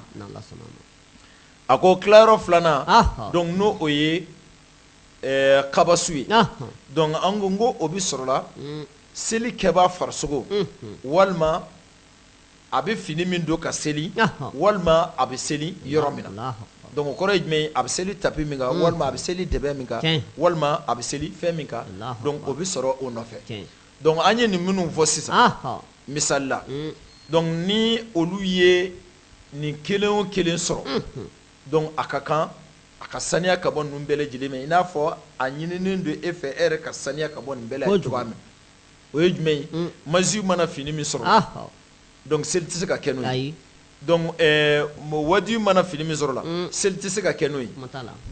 a ko tilayɔrɔ 2nan donc n'o o ye kabasu ye donc an ko n ko o bɛ sɔrɔ la seli kɛbaa farisogo walima a bɛ fini min don ka seli walima a bɛ seli yɔrɔ min na donc o kɔrɔ ye jumɛn ye a bɛ seli tapi min kan walima a bɛ seli dɛbɛ min kan walima a bɛ seli fɛn min kan donc o bɛ sɔrɔ o nɔfɛ donc an ye nin minnu fɔ sisan misali la donc ni olu ye nin kelen o kelen sɔrɔ donc a ka kan a ka saniya ka bɔ ninnu bɛɛ lajɛlen ma i n'a fɔ a ɲininen don e fɛ e yɛrɛ ka saniya ka bɔ nin bɛɛ la cogoya min o ye jumɛn ye maziw mana fini min sɔrɔ donc seli tɛ se ka kɛ n'o ye donc wadiw mana fini min sɔrɔ la seli tɛ se ka kɛ n'o ye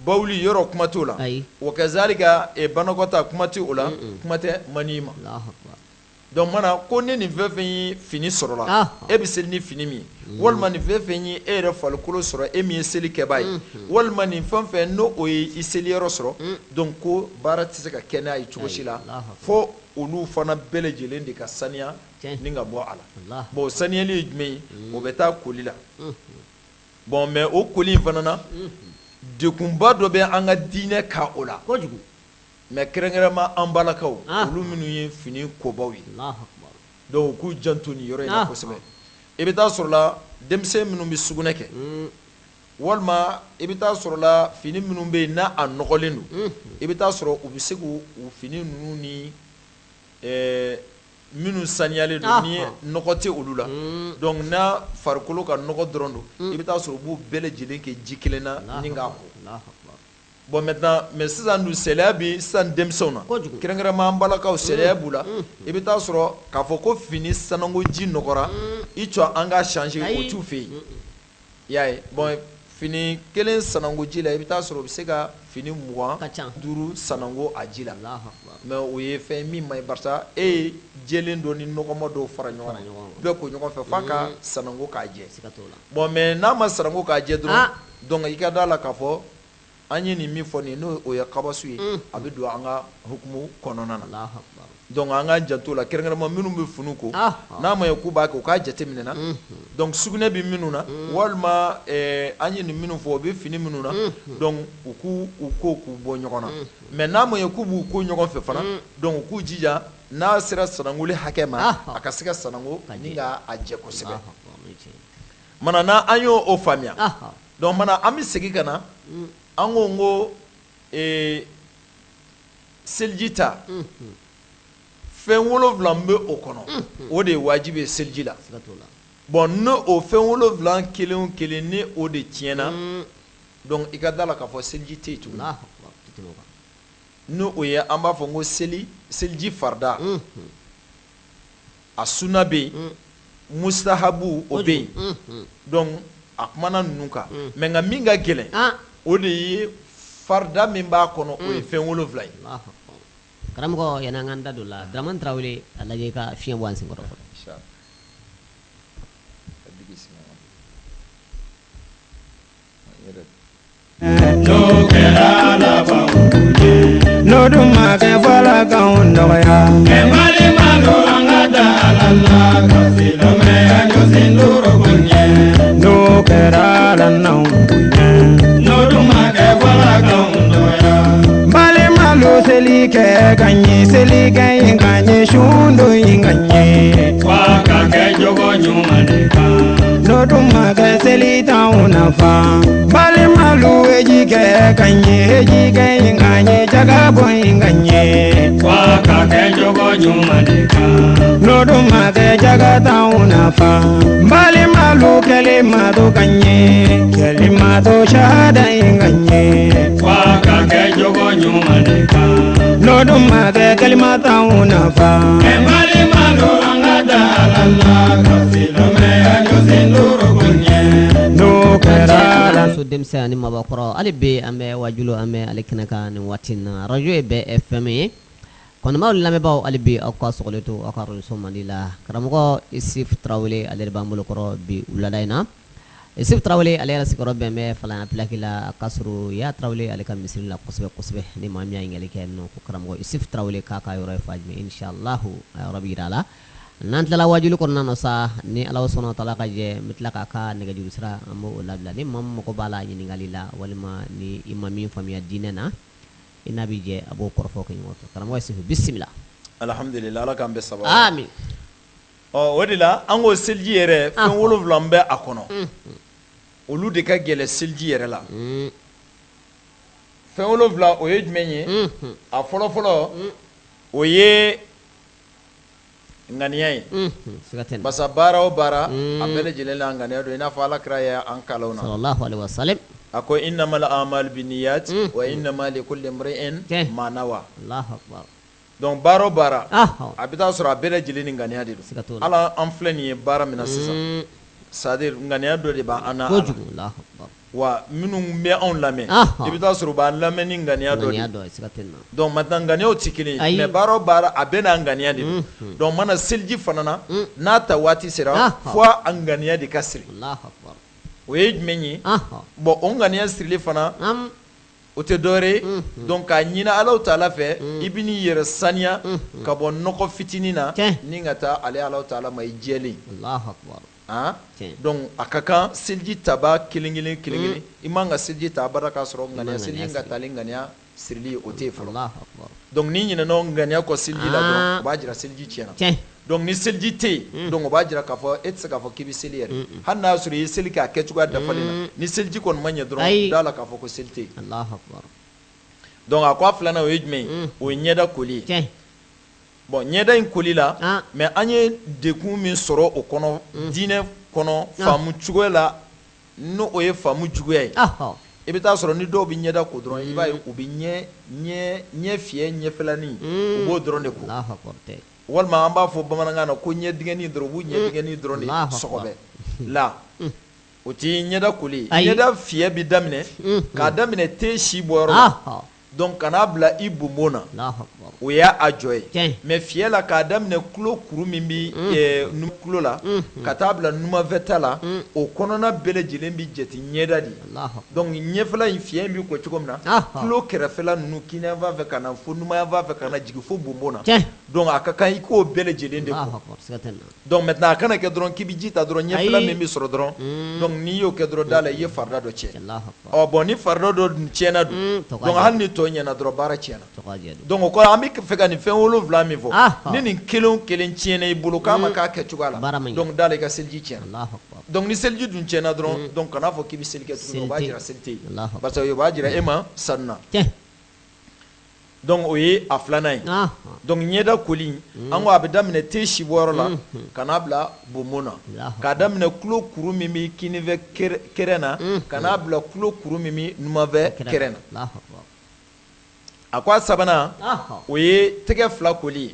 bawuli yɔrɔ kuma t'o la wa kazalika banakɔta kuma tɛ o la kuma tɛ maniyu ma donc mana ko ne nin fɛn fɛn ye fini sɔrɔ la e bɛ seli ni fini min ye walima nin fɛn fɛn ye e yɛrɛ farikolo sɔrɔ e min ye seli kɛbaa ye walima nin fɛn fɛn n'o o ye i seliyɔrɔ sɔrɔ donc ko baara tɛ se ka kɛ n'a ye cogo si la fo olu fana bɛɛ lajɛlen de ka saniya ni ka bɔ a la bon saniyali ye jumɛn ye o bɛ taa koli la bon mais o koli in fana na dekunba dɔ bɛ an ka diinɛ ka o la mais kɛrɛnkɛrɛnma an balakaw olu minnu ye fini kobaw ye donc k'u janto nin yɔrɔ in na kosɛbɛ i bɛ taa sɔrɔ la denmisɛn minnu bɛ sugunɛ kɛ walima i bɛ taa sɔrɔ la fini minnu bɛ yen n'a a nɔgɔlen don i bɛ taa sɔrɔ u bɛ se k'u fini ninnu ni minnu saniyalen don ni nɔgɔ tɛ olu la donc n'a farikolo ka nɔgɔ dɔrɔn don i bɛ taa sɔrɔ u b'u bɛɛ lajɛlen kɛ ji kelen na ni k'a ko bon maintenant mais sisan dun sɛlɛya bɛ sisan denmisɛnw na kɛrɛnkɛrɛnma an balakaw sɛlɛya b'u la i bɛ taa sɔrɔ k'a fɔ ko fini sanango ji nɔgɔra i cɔ an k'a changer o t'u fɛ yen i y'a ye bon fini kelen sanango ji la i bɛ taa sɔrɔ u bɛ se ka fini 25 sanango a ji la mais o ye fɛn min man ɲi barisa e ye jɛlen dɔ ni nɔgɔma dɔw fara ɲɔgɔn kan bɛɛ ko ɲɔgɔn fɛ f'a ka sanango k'a jɛ bon mais n'a ma sanango k'a jɛ dɔrɔn donc i ka d'a la k'a fɔ an ye nin min fɔ nin n'o o ye kabasu ye a bɛ don an ka hukumu kɔnɔna na donc an ka janto la kɛrɛnkɛrɛnma minnu bɛ fini ko n'a ma ye k'u b'a kɛ u k'a jateminɛ na donc sugunɛ bɛ minnu na walima an ye nin minnu fɔ o bɛ fini minnu na donc u ko k'u bɔ ɲɔgɔn na mais n'a ma ye k'u b'u ko ɲɔgɔn fɛ fana donc u k'u jija n'a sera sanangoli hakɛ ma a ka se ka sanango ni ka a jɛ kosɛbɛ mana n'an y'o faamuya donc mana an bɛ segin ka na an ko n ko seliji ta fɛn 7 bɛ o kɔnɔ o de ye wajibi ye seliji la bon n'o fɛn 7 kelen o kelen ni o de tiɲɛna donc i ka da la k'a fɔ seliji tɛ yen tuguni n'o ye an b'a fɔ n ko seliji farida a sunna bɛ yen mustahabu o bɛ yen donc a kumana ninnu kan mais nka min ka gɛlɛn o de ye farida min b'a kɔnɔ o ye fɛn 7 ye karamɔgɔ yanni an ka da don la Dramane Traoré a lajɛ ka fiɲɛ bɔ an sen kɔrɔ fɔlɔ n'o kɛra laban n'o dun ma kɛ fɔla k'anw nɔgɔya Mali ma don an ka da Ala la ka silamɛya jɔsen duuru kun ɲɛ n'o kɛra la n'anw n'o dun ma kɛ fɔla k'anw nɔgɔya Mali ma don seli kɛ ka ɲɛ seli kɛ yen ka ɲɛ sun don yen ka ɲɛ wa ka kɛ jogo ɲuman de kan n'o dun ma kɛ seli t'anw nafa Mali ma don eji kɛ ka ɲɛ eji kɛ yen ka ɲɛ jaga bɔ yen ka ɲɛ wa ka kɛ jogo ɲuman de kan n'o dun ma kɛ jaga t'anw nafa Mali ma don kɛlen ma don ka ɲɛ kɛlen ma don sahada yen ka ɲɛ wa ka kɛ jogo ɲuman de kan n'o dun ma kɛ kɛlima t'anw nafa Mali ma don an ka da Ala la ka silamɛya jɔsen duuru kun ɲɛ n'o kɛra so denmisɛn ani mabɔkɔrɔ hali bi an bɛ wajulo an bɛ ale kɛnɛ kan nin waati na radio ye bɛɛ FM ye kɔnɔmaw ni lamɛnbaaw hali bi aw ka sɔgɔlen to aw ka radio mandi la karamɔgɔ Isuf Traoré ale de b'an bolo kɔrɔ bi wulada in na Isuf Traoré ale yɛrɛ sigiyɔrɔ bɛn bɛ Falana Pilaki la k'a sɔrɔ Ya Traoré ale ka misiri la kosɛbɛ kosɛbɛ ni maa min y'a ɲininkali kɛ nɔ ko karamɔgɔ Isuf Traoré k'a ka yɔrɔ ye fa jumɛn inshallahu a yɔrɔ bɛ yira a la n'an tilala wajulu kɔnɔna na sa ni Ala sɔnna wa taala ka jɛ n bɛ tila k'a ka nɛgɛjuru sira an b'o labila ni maa min mago b'a la ɲininkali la walima ni i ma min faamuya diinɛ na i n'a bi jɛ a b'o kɔrɔfɔ kɛ ɲɔgɔn fɛ karamɔgɔ Isuf bisimila alhamdulillah Ala k'an bɛ sababa amin o de la an ko seliji yɛrɛ fɛn 7 bɛ a kɔnɔ olu de ka gɛlɛn seliji yɛrɛ la fɛn 7 o ye jumɛn ye a fɔlɔfɔlɔ o ye ŋaniya ye basa baara o baara a bɛɛ lajɛlen la ŋaniya don i n'a fɔ Alakira ye an kalan o na sallallahu alaihi wasallam a ko innamal a'malu binniyat wa innama likulli imri'in ma nawa Allahu akbar donc baara o baara a bɛ taa sɔrɔ a bɛɛ lajɛlen ni ŋaniya de don ala an filɛ nin ye baara min na sisan c'est à dire ŋaniya dɔ de b'an na ala wa minnu bɛ anw lamɛn i bɛ taa sɔrɔ u b'an lamɛn ni ŋaniya dɔ de donc maintenant ŋaniyaw tɛ kelen ye mais baara o baara a bɛɛ n'a ŋaniya de don donc mana seliji fana na n'a ta waati sera fo a ŋaniya de ka siri o ye jumɛn ye bon o ŋaniya sirili fana o tɛ dɔwɛrɛ donc k'a ɲini Alahu Taala fɛ i bɛ n'i yɛrɛ saniya ka bɔ nɔgɔ fitinin na ni ka taa ale Alahu Taala ma i jɛlen. Allahu akbar. Donc a ka kan seliji taba kelen kelen i man ka seliji ta abada k'a sɔrɔ ŋaniya seliji ka taali ŋaniya sirili o tɛ fɔlɔ. Donc ni ɲinɛna o ŋaniya kɔ seliji la dɔrɔn o b'a jira seliji tiɲɛna. Donc ni seliji tɛ yen donc o b'a jira k'a fɔ e tɛ se k'a fɔ k'i bɛ seli yɛrɛ hali n'a y'a sɔrɔ i ye seli k'a kɛcogoya dafalen na ni seliji kɔni ma ɲɛ dɔrɔn da la k'a fɔ ko seli tɛ yen. Donc a ko a filanan o ye jumɛn ye o ye ɲɛda koli ye. Bon ɲɛda in koli la mais an ye dekun min sɔrɔ o kɔnɔ diinɛ kɔnɔ faamu cogoya la n'o ye faamu juguya ye. I bɛ taa sɔrɔ ni dɔw bɛ ɲɛda ko dɔrɔn i b'a ye u bɛ ɲɛ fiyɛ ɲɛfɛlanin u b'o dɔrɔn de ko. Walima an b'a fɔ bamanankan na ko ɲɛ dingɛnin dɔrɔn u b'u ɲɛ dingɛnin dɔrɔn de sɔgɔbɛ la o tɛ ɲɛda koli ye ɲɛda fiyɛ bɛ daminɛ k'a daminɛ te si bɔyɔrɔ la donc kana bila i bonbon na o y'a jɔ ye mais fiyɛ la k'a daminɛ tulo kuru min bɛ tulo la ka taa bila numafɛta la o kɔnɔna bɛɛ lajɛlen bɛ jate ɲɛda de donc ɲɛfɛla in fiyɛ in bɛ ko cogo min na tulo kɛrɛfɛla ninnu kinyan fan fɛ ka na fo numanya fan fɛ ka na jigin fo bonbon na donc a ka kan i k'o bɛɛ lajɛlen de ko donc maintenant a kana kɛ dɔrɔn k'i bɛ ji ta dɔrɔn ɲɛfɛla min bɛ sɔrɔ dɔrɔn donc n'i y'o kɛ dɔrɔn da la i ye farida dɔ tiɲɛ bon ni farida dɔ tiɲɛna dun donc hali ni tɔ ɲɛna dɔrɔn baara tiɲɛna donc o kɔrɔ an bɛ fɛ ka nin fɛn 7 min fɔ ni nin kelen o kelen tiɲɛna i bolo k'a ma k'a kɛcogoya la donc da la i ka seliji tiɲɛna donc ni seliji dun tiɲɛna dɔrɔn donc kana fɔ k'i bɛ seli kɛ tuguni o b'a jira seli tɛ yen parce que o b'a jira e ma sanuna donc o ye a filanan ye donc ɲɛda koli an ko a bɛ daminɛ te si bɔyɔrɔ la ka n'a bila bonbon na k'a daminɛ tulo kuru min bɛ kinifɛ kɛrɛ na ka n'a bila tulo kuru min bɛ numafɛ kɛrɛ na a ko a sabanan o ye tɛgɛ fila koli ye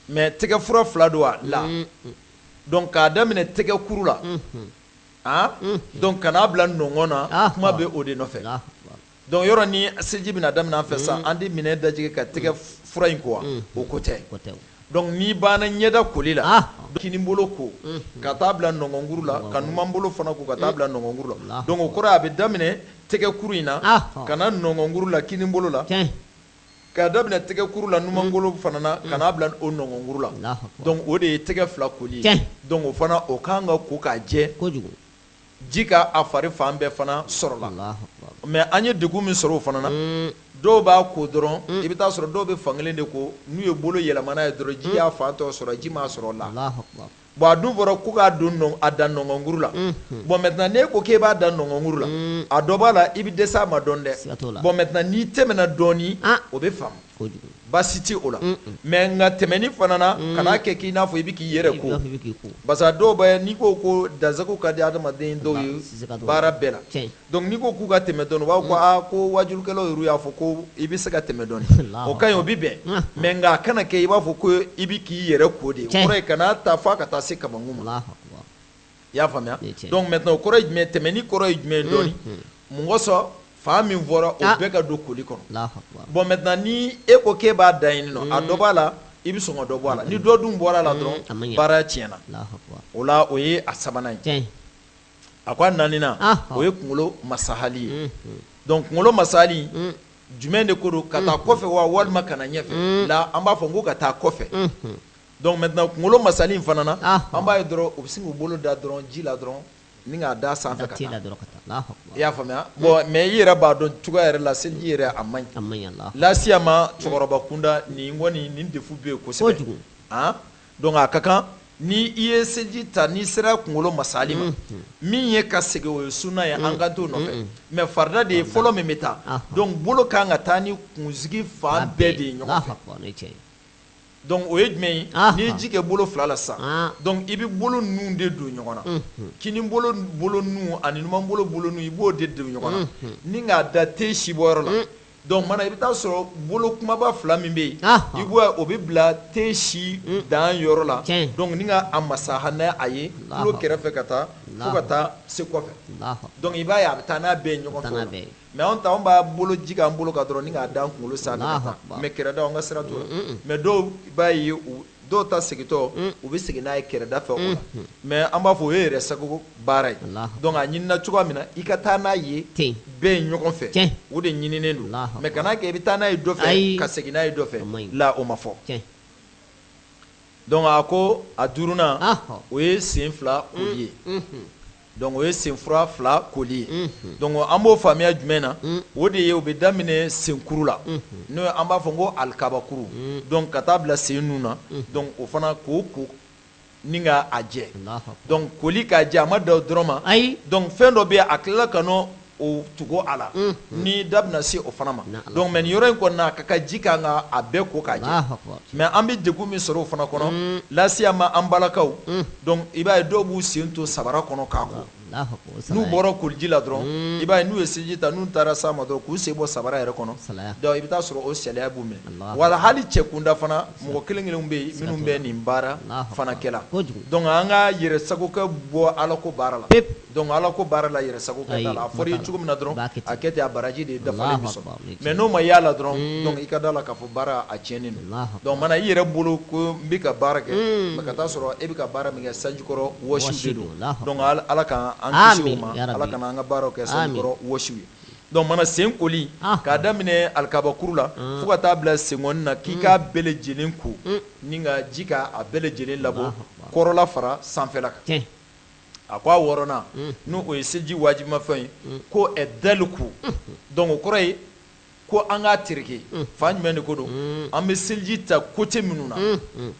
mais tɛgɛ fura fila don a la donc k'a daminɛ tɛgɛ kuru la donc ka n'a bila nɔngɔn na kuma bɛ o de nɔfɛ donc yɔrɔ ni seliji bɛna daminɛ an fɛ sa an tɛ minɛ dajigi ka tɛgɛ fura in ko wa o ko tɛ donc n'i banna ɲɛda koli la kinibolo ko ka taa bila nɔngɔnkuru la ka numanbolo fana ko ka taa bila nɔngɔnkuru la donc o kɔrɔ a bɛ daminɛ tɛgɛ kuru in na ka na nɔngɔnkuru la kinibolo la k'a daminɛ tɛgɛ kuru la numanbolo fana na ka n'a bila o nɔngɔnkuru la donc o de ye tɛgɛ fila koli ye donc o fana o kan ka ko k'a jɛ ji ka a fari fan bɛɛ fana sɔrɔ la mais an ye degun min sɔrɔ o fana na dɔw b'a ko dɔrɔn i bɛ taa sɔrɔ dɔw bɛ fankelen de ko n'u ye bolo yɛlɛmana ye dɔrɔn ji y'a fan tɔ sɔrɔ ji m'a sɔrɔ la bon a dun fɔra ko k'a don a da nɔngɔnkuru la bon maintenant n'e ko k'e b'a da nɔngɔnkuru la a dɔ b'a la i bɛ dɛsɛ a ma dɔɔni dɛ bon maintenant n'i tɛmɛna dɔɔni o bɛ faamu baasi tɛ o la mais nka tɛmɛni fana na kan'a kɛ k'i n'a fɔ i bɛ k'i yɛrɛ ko parce que dɔw bɛ n'i ko ko dasago ka di adamaden dɔw ye baara bɛɛ la donc n'i ko k'u ka tɛmɛ dɔɔni u b'a fɔ ko ko wajulukɛlaw yɛrɛ y'a fɔ ko i bɛ se ka tɛmɛ dɔɔni o ka ɲi o bɛ bɛn mais nka a kana kɛ i b'a fɔ ko i bɛ k'i yɛrɛ ko de o kɔrɔ ye kana ta f'a ka taa se kabankun ma i y'a faamuya donc maintenant o kɔrɔ ye jumɛn tɛmɛni kɔrɔ ye jumɛn dɔɔni mun kosɔn fa min fɔra o bɛɛ ka don koli kɔnɔ bon maintenant ni e ko k'e b'a da yen nɔ a dɔ b'a la i bɛ sɔn ka dɔ bɔ a la ni dɔ dun bɔra a la dɔrɔn baara tiɲɛna o la o ye a sabanan ye a ko a naaninan o ye kunkolo masahali ye donc kunkolo masahali jumɛn de ko don ka taa kɔfɛ wa walima ka na ɲɛfɛ la an b'a fɔ ko ka taa kɔfɛ donc maintenant kunkolo masahali in fana na an b'a ye dɔrɔn u bɛ sin k'u bolo da dɔrɔn ji la dɔrɔn ni k'a da sanfɛ ka taa i y'a faamuya bon mais i yɛrɛ b'a dɔn cogoya yɛrɛ la seliji yɛrɛ a man ɲi lasiyama cɛkɔrɔba kunda nin kɔni nin defu bɛ yen kosɛbɛ donc a ka kan ni i ye seliji ta n'i sera kunkolo masahali ma min ye ka segin o ye sunna ye an kan t'o nɔfɛ mais farida de ye fɔlɔ min bɛ taa donc bolo kan ka taa ni kunsigi fan bɛɛ de ye ɲɔgɔn fɛ donc o ye jumɛn ye n'i ye ji kɛ bolo fila la sisan donc i bɛ bolo nun de don ɲɔgɔn na kini bolo nun ani numanbolo bolo nun i b'o de don ɲɔgɔn na ni k'a da te si bɔyɔrɔ la donc mana i bɛ taa sɔrɔ bolo kumaba fila min bɛ yen i b'a o bɛ bila te si dan yɔrɔ la donc ni ka a masaha n'a a ye tulo kɛrɛfɛ ka taa fo ka taa se kɔfɛ donc i b'a ye a bɛ taa n'a bɛɛ ye ɲɔgɔn fɛ mais on ta on b'a bolo jika an bolo ka dɔrɔn ni k'a da an kunkolo sanfɛ ka taa mais kɛrɛda an ka sira t'o la mais dɔw b'a ye dɔw ta segitɔ u bɛ segin n'a ye kɛrɛda fɛ o la mais an b'a fɔ o ye yɛrɛ sago baara ye donc a ɲinina cogoya min na i ka taa n'a ye bɛɛ ye ɲɔgɔn fɛ o de ɲininen don mais kana kɛ i bɛ taa n'a ye dɔ fɛ ka segin n'a ye dɔ fɛ la o ma fɔ donc a ko a duurunan o ye sen fila koli ye donc o ye sen fura fila koli ye donc an b'o faamuya jumɛn na o de ye o bɛ daminɛ senkuru la n'o an b'a fɔ ko alikabakuru donc ka taa bila sen nun na donc o fana k'o ko ni ka a jɛ donc koli k'a jɛ a ma da o dɔrɔn ma donc fɛn dɔ bɛ yen a tilala ka n'o tugu a la ni da bɛna se o fana ma donc mais nin yɔrɔ in kɔnɔna a ka kan ji kan ka a bɛɛ ko k'a jɛ mais an bɛ degun min sɔrɔ o fana kɔnɔ lasiyama an balakaw donc i b'a ye dɔw b'u sen to sabara kɔnɔ k'a ko n'u bɔra koliji la dɔrɔn i b'a ye n'u ye seliji ta n'u taara s'a ma dɔrɔn k'u sen bɔ sabara yɛrɛ kɔnɔ donc i bɛ taa sɔrɔ o saliya b'u minɛ wala hali cɛ kunda fana mɔgɔ kelen kelenw bɛ yen minnu bɛ nin baara fana kɛla donc an ka yɛrɛ sagokɛ bɔ ala ko baara la donc ala ko baara la yɛrɛ sagokɛ t'a la a fɔra i ye cogo min na dɔrɔn a kɛ ten a baraji de dafalen bɛ sɔrɔ mais n'o ma y'a la dɔrɔn donc i ka da la k'a fɔ baara a tiɲɛnen don donc mana i yɛrɛ bolo ko n bɛ ka baara kɛ mais ka taa sɔrɔ e bɛ ka baara min kɛ sanjikɔrɔ wɔsiw de don donc ala kan an kisi o ma ala kana an ka baaraw kɛ sanjikɔrɔ wɔsiw ye donc mana sen koli k'a daminɛ alikabakuru la fo ka taa bila senkɔni na k'i k'a bɛɛ lajɛlen ko ni ka ji ka a bɛɛ lajɛlen labɔ kɔrɔla fara sanfɛla kan a ko a wɔɔrɔnan n'o o ye seliji wajibimafɛn ye ko daliku donc o kɔrɔ ye ko an k'a tereke fa jumɛn de ko don an bɛ seliji ta côté minnu na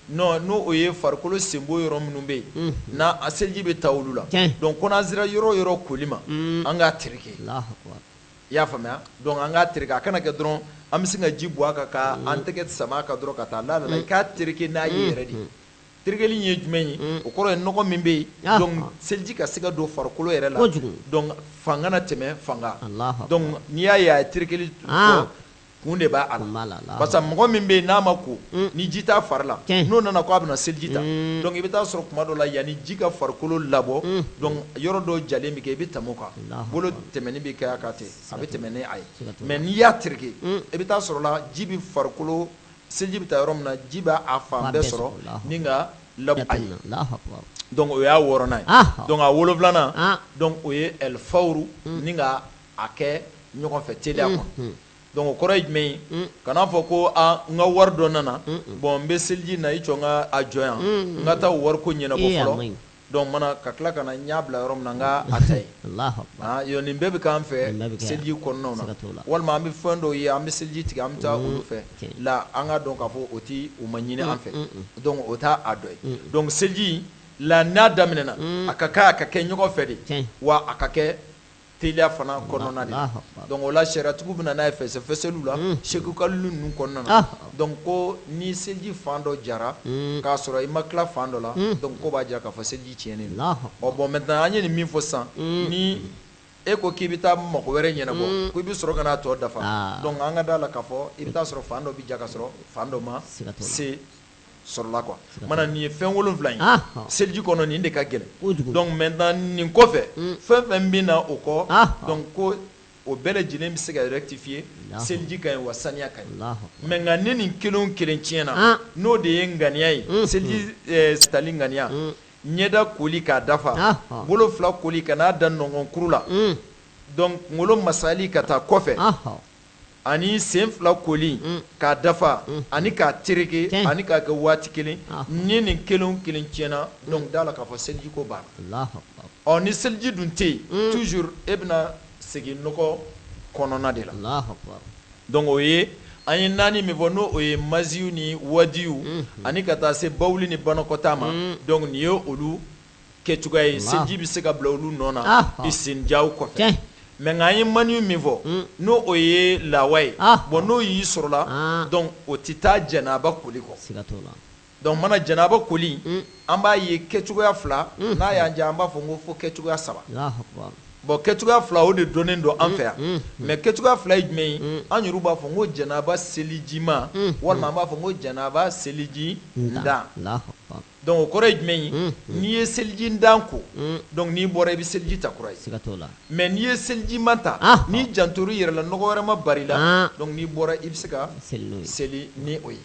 non n'o o ye farikolo senbo yɔrɔ minnu bɛ yen n'a a seliji bɛ ta olu la donc ko n'an sera yɔrɔ yɔrɔ koli ma an k'a tereke i y'a faamuya donc an k'a tereke a kana kɛ dɔrɔn an bɛ se ka ji bɔ a kan ka an tɛgɛ sama a kan dɔrɔn ka taa la i k'a tereke n'a ye yɛrɛ de terikɛli ye jumɛn ye o kɔrɔ ye nɔgɔ min bɛ yen donc seliji ka se ka don farikolo yɛrɛ la donc fanga na tɛmɛ fanga donc n'i y'a ye a ye terikɛli kun de b'a la parce que mɔgɔ min bɛ yen n'a ma ko ni ji t'a fari la n'o nana ko a bɛna seliji ta donc i bɛ taa sɔrɔ tuma dɔ la yanni ji ka farikolo labɔ donc yɔrɔ dɔw jalen bɛ kɛ i bɛ tɛmɛ o kan bolo tɛmɛni bɛ kɛ a kan ten a bɛ tɛmɛ ni a ye mais n'i y'a tereke i bɛ taa sɔrɔ la ji bɛ farikolo seliji bɛ taa yɔrɔ min na ji b'a fan bɛɛ sɔrɔ ni ka labu a ye donc o y'a wɔɔrɔnan ye donc a wolonfilanan donc o ye ɛlifawuru ni ka a kɛ ɲɔgɔn fɛ teliya kɔnɔ donc o kɔrɔ ye jumɛn ye kana fɔ ko n ka wari dɔ nana bon n bɛ seliji na i jɔ n ka a jɔ yan n ka taa wari ko ɲɛnabɔ fɔlɔ donc mana ka tila ka na n y'a bila yɔrɔ min na n ka a ta ye nin bɛɛ bɛ k'an fɛ seliji kɔnɔnaw na walima an bɛ fɛn dɔw ye an bɛ seliji tigɛ an bɛ taa olu fɛ la an ka dɔn k'a fɔ o ti u ma ɲini an fɛ donc o t'a a dɔ ye donc seliji la n'a daminɛna a ka kɛ ɲɔgɔn fɛ de wa a ka kɛ teliya fana kɔnɔna de donc o la sariyatigiw bɛ na n'a ye fɛsɛfɛsɛliw la seku kalilu ninnu kɔnɔna na donc ko ni seliji fan dɔ jara k'a sɔrɔ i ma tila fan dɔ la donc ko b'a jira k'a fɔ seliji tiɲɛnen don bon maintenant an ye nin min fɔ sisan ni e ko k'i bɛ taa mɔgɔ wɛrɛ ɲɛnabɔ ko i bɛ sɔrɔ ka n'a tɔ dafa donc an ka da la k'a fɔ i bɛ taa sɔrɔ fan dɔ bɛ ja ka sɔrɔ fan dɔ ma se sɔrɔla quoi mana nin ye fɛn 7 ye seliji kɔnɔ nin de ka gɛlɛn donc maintenant nin kɔfɛ fɛn fɛn bɛ na o kɔ donc ko o bɛɛ lajɛlen bɛ se ka rectifier seliji ka ɲi wa saniya ka ɲi mais nka ni nin kelen o kelen tiɲɛna n'o de ye ŋaniya ye seliji tali ŋaniya ɲɛda koli k'a dafa bolo fila koli ka n'a da nɔngɔnkuru la donc kunkolo masali ka taa kɔfɛ ani sen fila koli k'a dafa ani k'a tereke ani k'a kɛ waati kelen ni nin kelen o kelen tiɲɛna donc da la k'a fɔ seliji ko banna ni seliji dun tɛ yen toujours e bɛna segin nɔgɔ kɔnɔna de la donc o ye an ye 4 min fɔ n'o o ye maziw ni wadiw ani ka taa se bawuli ni banakɔtaa ma donc nin ye olu kɛcogoya ye seliji bɛ se ka bila olu nɔ na i sen jaw kɔfɛ mais nka an ye maniw min fɔ n'o o ye lawa ye bon n'o y'i sɔrɔ la donc o tɛ taa janaba koli kɔ donc mana janaba koli an b'a ye kɛcogoya 2 n'a y'an diya an b'a fɔ ko fo kɛcogoya 3 bon kɛcogoya 2 o de donnen don an fɛ yan mais kɛcogoya 2 ye jumɛn ye an yɛrɛ b'a fɔ ko janaba seliji ma walima an b'a fɔ ko janaba seliji ndan donc o kore jumɛn n'i ye seliji dan ko donc n'i bɔra i bɛ seliji ta kura ye mais n'i ye seliji ma ta n'i jantor'i yɛrɛ la nɔgɔ wɛrɛ ma bari la donc n'i bɔra i bɛ se ka seli ni o ye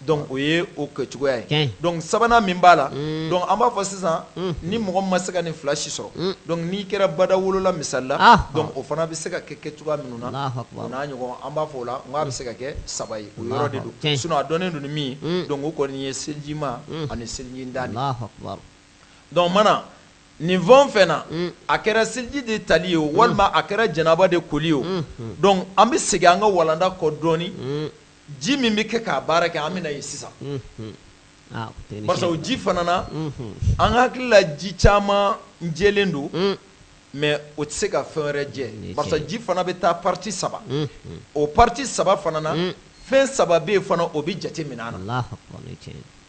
donc o ye o kɛcogoya ye donc sabanan min b'a la donc an b'a fɔ sisan ni mɔgɔ ma se ka nin fila si sɔrɔ donc n'i kɛra badawolola misali la donc o fana bɛ se ka kɛ kɛcogoya minnu na o n'a ɲɔgɔn an b'a fɔ o la n k'a bɛ se ka kɛ 3 ye o yɔrɔ de don sinon a dɔnnen don ni min ye donc o kɔni ye seliji ma ani seliji donc mana nin fɛn fɛn na a kɛra seliji de tali ye o walima a kɛra janaba de koli o donc an bɛ segin an ka walanda kɔ dɔɔni ji min bɛ kɛ k'a baara kɛ an bɛ na ye sisan parce que o ji fana na an hakili la ji caman jɛlen don mais o tɛ se ka fɛn wɛrɛ jɛ parce que ji fana bɛ taa partie 3 o partie 3 fana na fɛn 3 bɛ yen fana o bɛ jate minɛ a na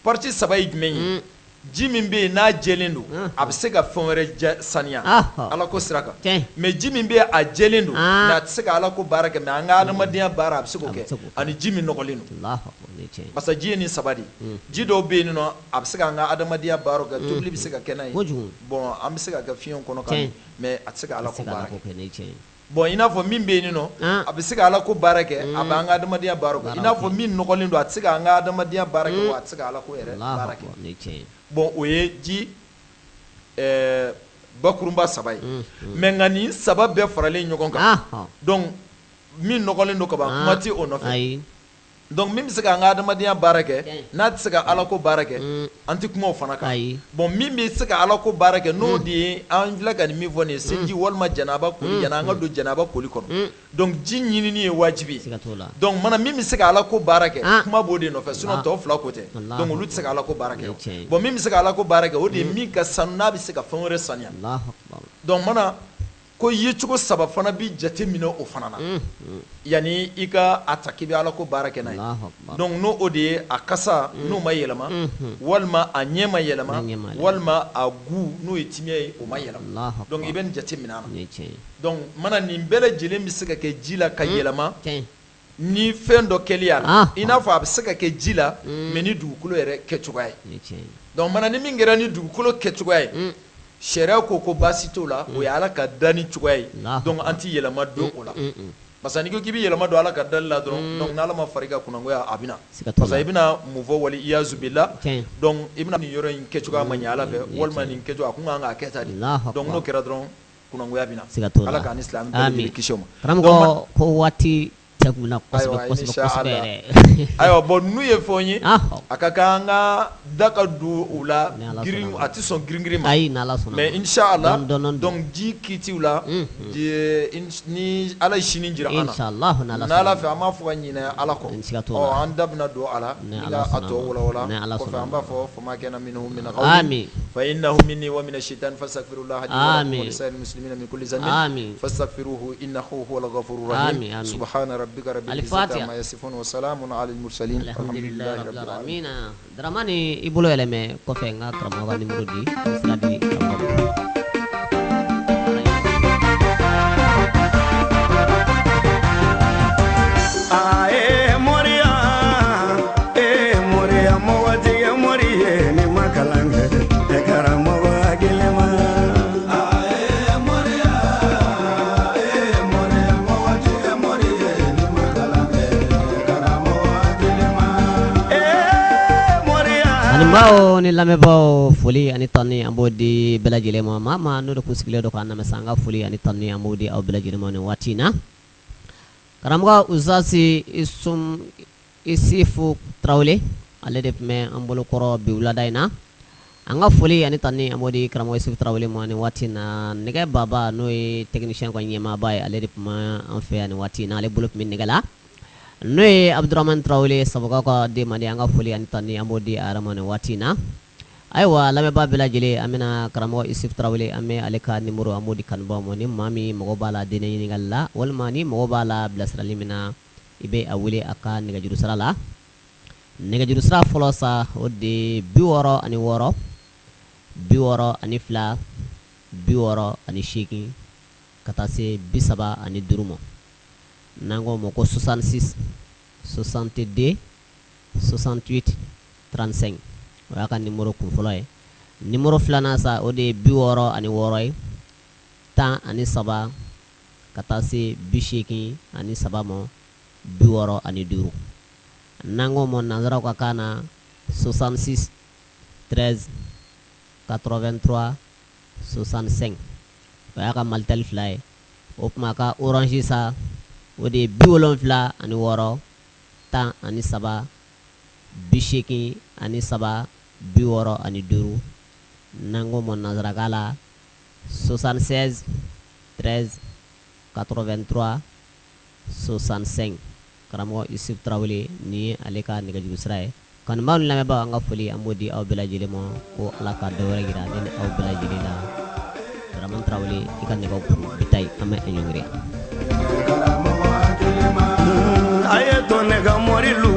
partie 3 ye jumɛn ye ji min bɛ yen n'a jɛlen don a bɛ se ka fɛn wɛrɛ saniya ala ko sira kan mais ji min bɛ yen a jɛlen don mais a tɛ se ka ala ko baara kɛ mais an ka adamadenya baara a bɛ se k'o kɛ ani ji min nɔgɔlen don parce que ji ye nin 3 de ye ji dɔw bɛ yen nɔ a bɛ se k'an ka adamadenya baara kɛ tobili bɛ se ka kɛ n'a ye bon an bɛ se ka kɛ fiɲɛ kɔnɔ kan mais a tɛ se ka ala ko baara kɛ bon i n'a fɔ min bɛ yen nɔ a bɛ se ka ala ko baara kɛ a bɛ an ka adamadenya baara kɛ i n'a fɔ min nɔgɔlen don a tɛ se ka an ka adamadenya baara kɛ wa a tɛ se ka ala ko yɛrɛ baara kɛ bon o ye ji bakurunba 3 ye mais nka nin 3 bɛɛ faralen ɲɔgɔn kan donc min nɔgɔlen don ka ban kuma tɛ o nɔfɛ donc min bɛ se ka an ka adamadenya baara kɛ n'a tɛ se ka ala ko baara kɛ an tɛ kuma o fana kan bon min bɛ se ka ala ko baara kɛ n'o de ye an filɛ ka nin min fɔ nin ye seliji walima janaba koli yanni an ka don janaba koli kɔnɔ donc ji ɲinini ye wajibi ye donc mana min bɛ se ka ala ko baara kɛ kuma b'o de nɔfɛ sinon tɔ fila ko tɛ donc olu tɛ se ka ala ko baara kɛ bon min bɛ se ka ala ko baara kɛ o de ye min ka sanu n'a bɛ se ka fɛn wɛrɛ saniya donc mana ko yecogo 3 fana bi jate minɛ o fana na yani i ka a ta k'i bɛ ala ko baara kɛ n'a ye donc n'o o de ye a kasa n'o ma yɛlɛma walima a ɲɛ ma yɛlɛma walima a gu n'o ye timiya ye o ma yɛlɛma donc i bɛ nin jate minɛ a na donc mana nin bɛɛ lajɛlen bɛ se ka kɛ ji la ka yɛlɛma ni fɛn dɔ kɛli a la i n'a fɔ a bɛ se ka kɛ ji la mais ni dugukolo yɛrɛ kɛcogoya ye donc mana ni min kɛra ni dugukolo kɛcogoya ye sariya ko baasi t'o la o ye ala ka danni cogoya ye donc an tɛ yɛlɛma don o la parce que n'i ko k'i bɛ yɛlɛma don ala ka danni la dɔrɔn donc n'ala ma far'i kan kunangoya a bɛ na parce que i bɛna mun fɔ wali iyazu billah donc i bɛna nin yɔrɔ in kɛcogoya ma ɲɛ ala fɛ walima nin kɛcogo a kun kan k'a kɛ tan de donc n'o kɛra dɔrɔn kunangoya bɛ na ala k'an ni silamɛ bɛɛ lajɛlen kisi o ma. karamɔgɔ ko waati tɛguna kosɛbɛ ayiwa bon n'u ye fɛn ye a ka kan an ka da ka don u la girin a tɛ sɔn girin ma mais inshallah donc ji kitiw la ni ala ye sini jira an na n'ala fɛ an b'a fɔ ka ɲinɛ ala kɔ an da bɛna don a la ni ka a tɔ wɔlɔwɔla kɔfɛ an b'a fɔ fama kɛna minhum min qawlin fa innahu minni wa min ash-shaytan fastaghfirullaha li wa lisa'il muslimina min kulli dhanbin fastaghfiruhu innahu huwal ghafurur rahim subhana ربك رب العزة عما يصفون وسلام على المرسلين الحمد لله رب العالمين. Dramani ibolo eleme kofe nga krama ni murudi sladi Bao ni lamebao fuli ani tani ambodi bela jile mo mama no do kusikile do kana mesanga fuli ani tani ambodi au bela jile mo ni watina karamga uzasi isum isifu trawle ale de me ambolo koro bi uladaina anga fuli ani tani ambodi karamga isifu trawle mo ni watina nega baba no technicien ko nyema bay ale de ma en fait ani watina ale bolo min negala Noi Abdurrahman Traore saboka ko de mani anga fuli ani tani amodi aramane watina aywa lame babela jele amina karamo isif Traore ame aleka nimero amodi kanba moni mami mogobala dene ni galla wal mani mogobala blasrali mina ibe awule aka niga juru sarala niga juru sara folosa odi biworo ani woro biworo ani fla biworo ani shiki katase bisaba ani durumo nango moko 66 62 68 35 o y'a ka numéro kun fɔlɔ ye numéro filanan sa o de ye 66 ye 13 ka taa se 83 ma 65 n'an ko ma nanzaraw ka kan na 66 13 83 65 o y'a ka Malitel fila ye o kuma ka Orange sa o de ye 76 13 83 83 65 n'an ko ma nanzaraka la 76 13 83 65 karamɔgɔ Isuf Tarawele ni ye ale ka nɛgɛjuru sira ye kanubaaw ni lamɛnbaaw an ka foli an b'o di aw bɛɛ lajɛlen ma ko Ala ka dɔ wɛrɛ yira ne ni aw bɛɛ lajɛlen la Dramane Tarawele i ka nɛgɛw kuru bi ta an bɛ ɲɔngiri a ye to ne ka mɔri lu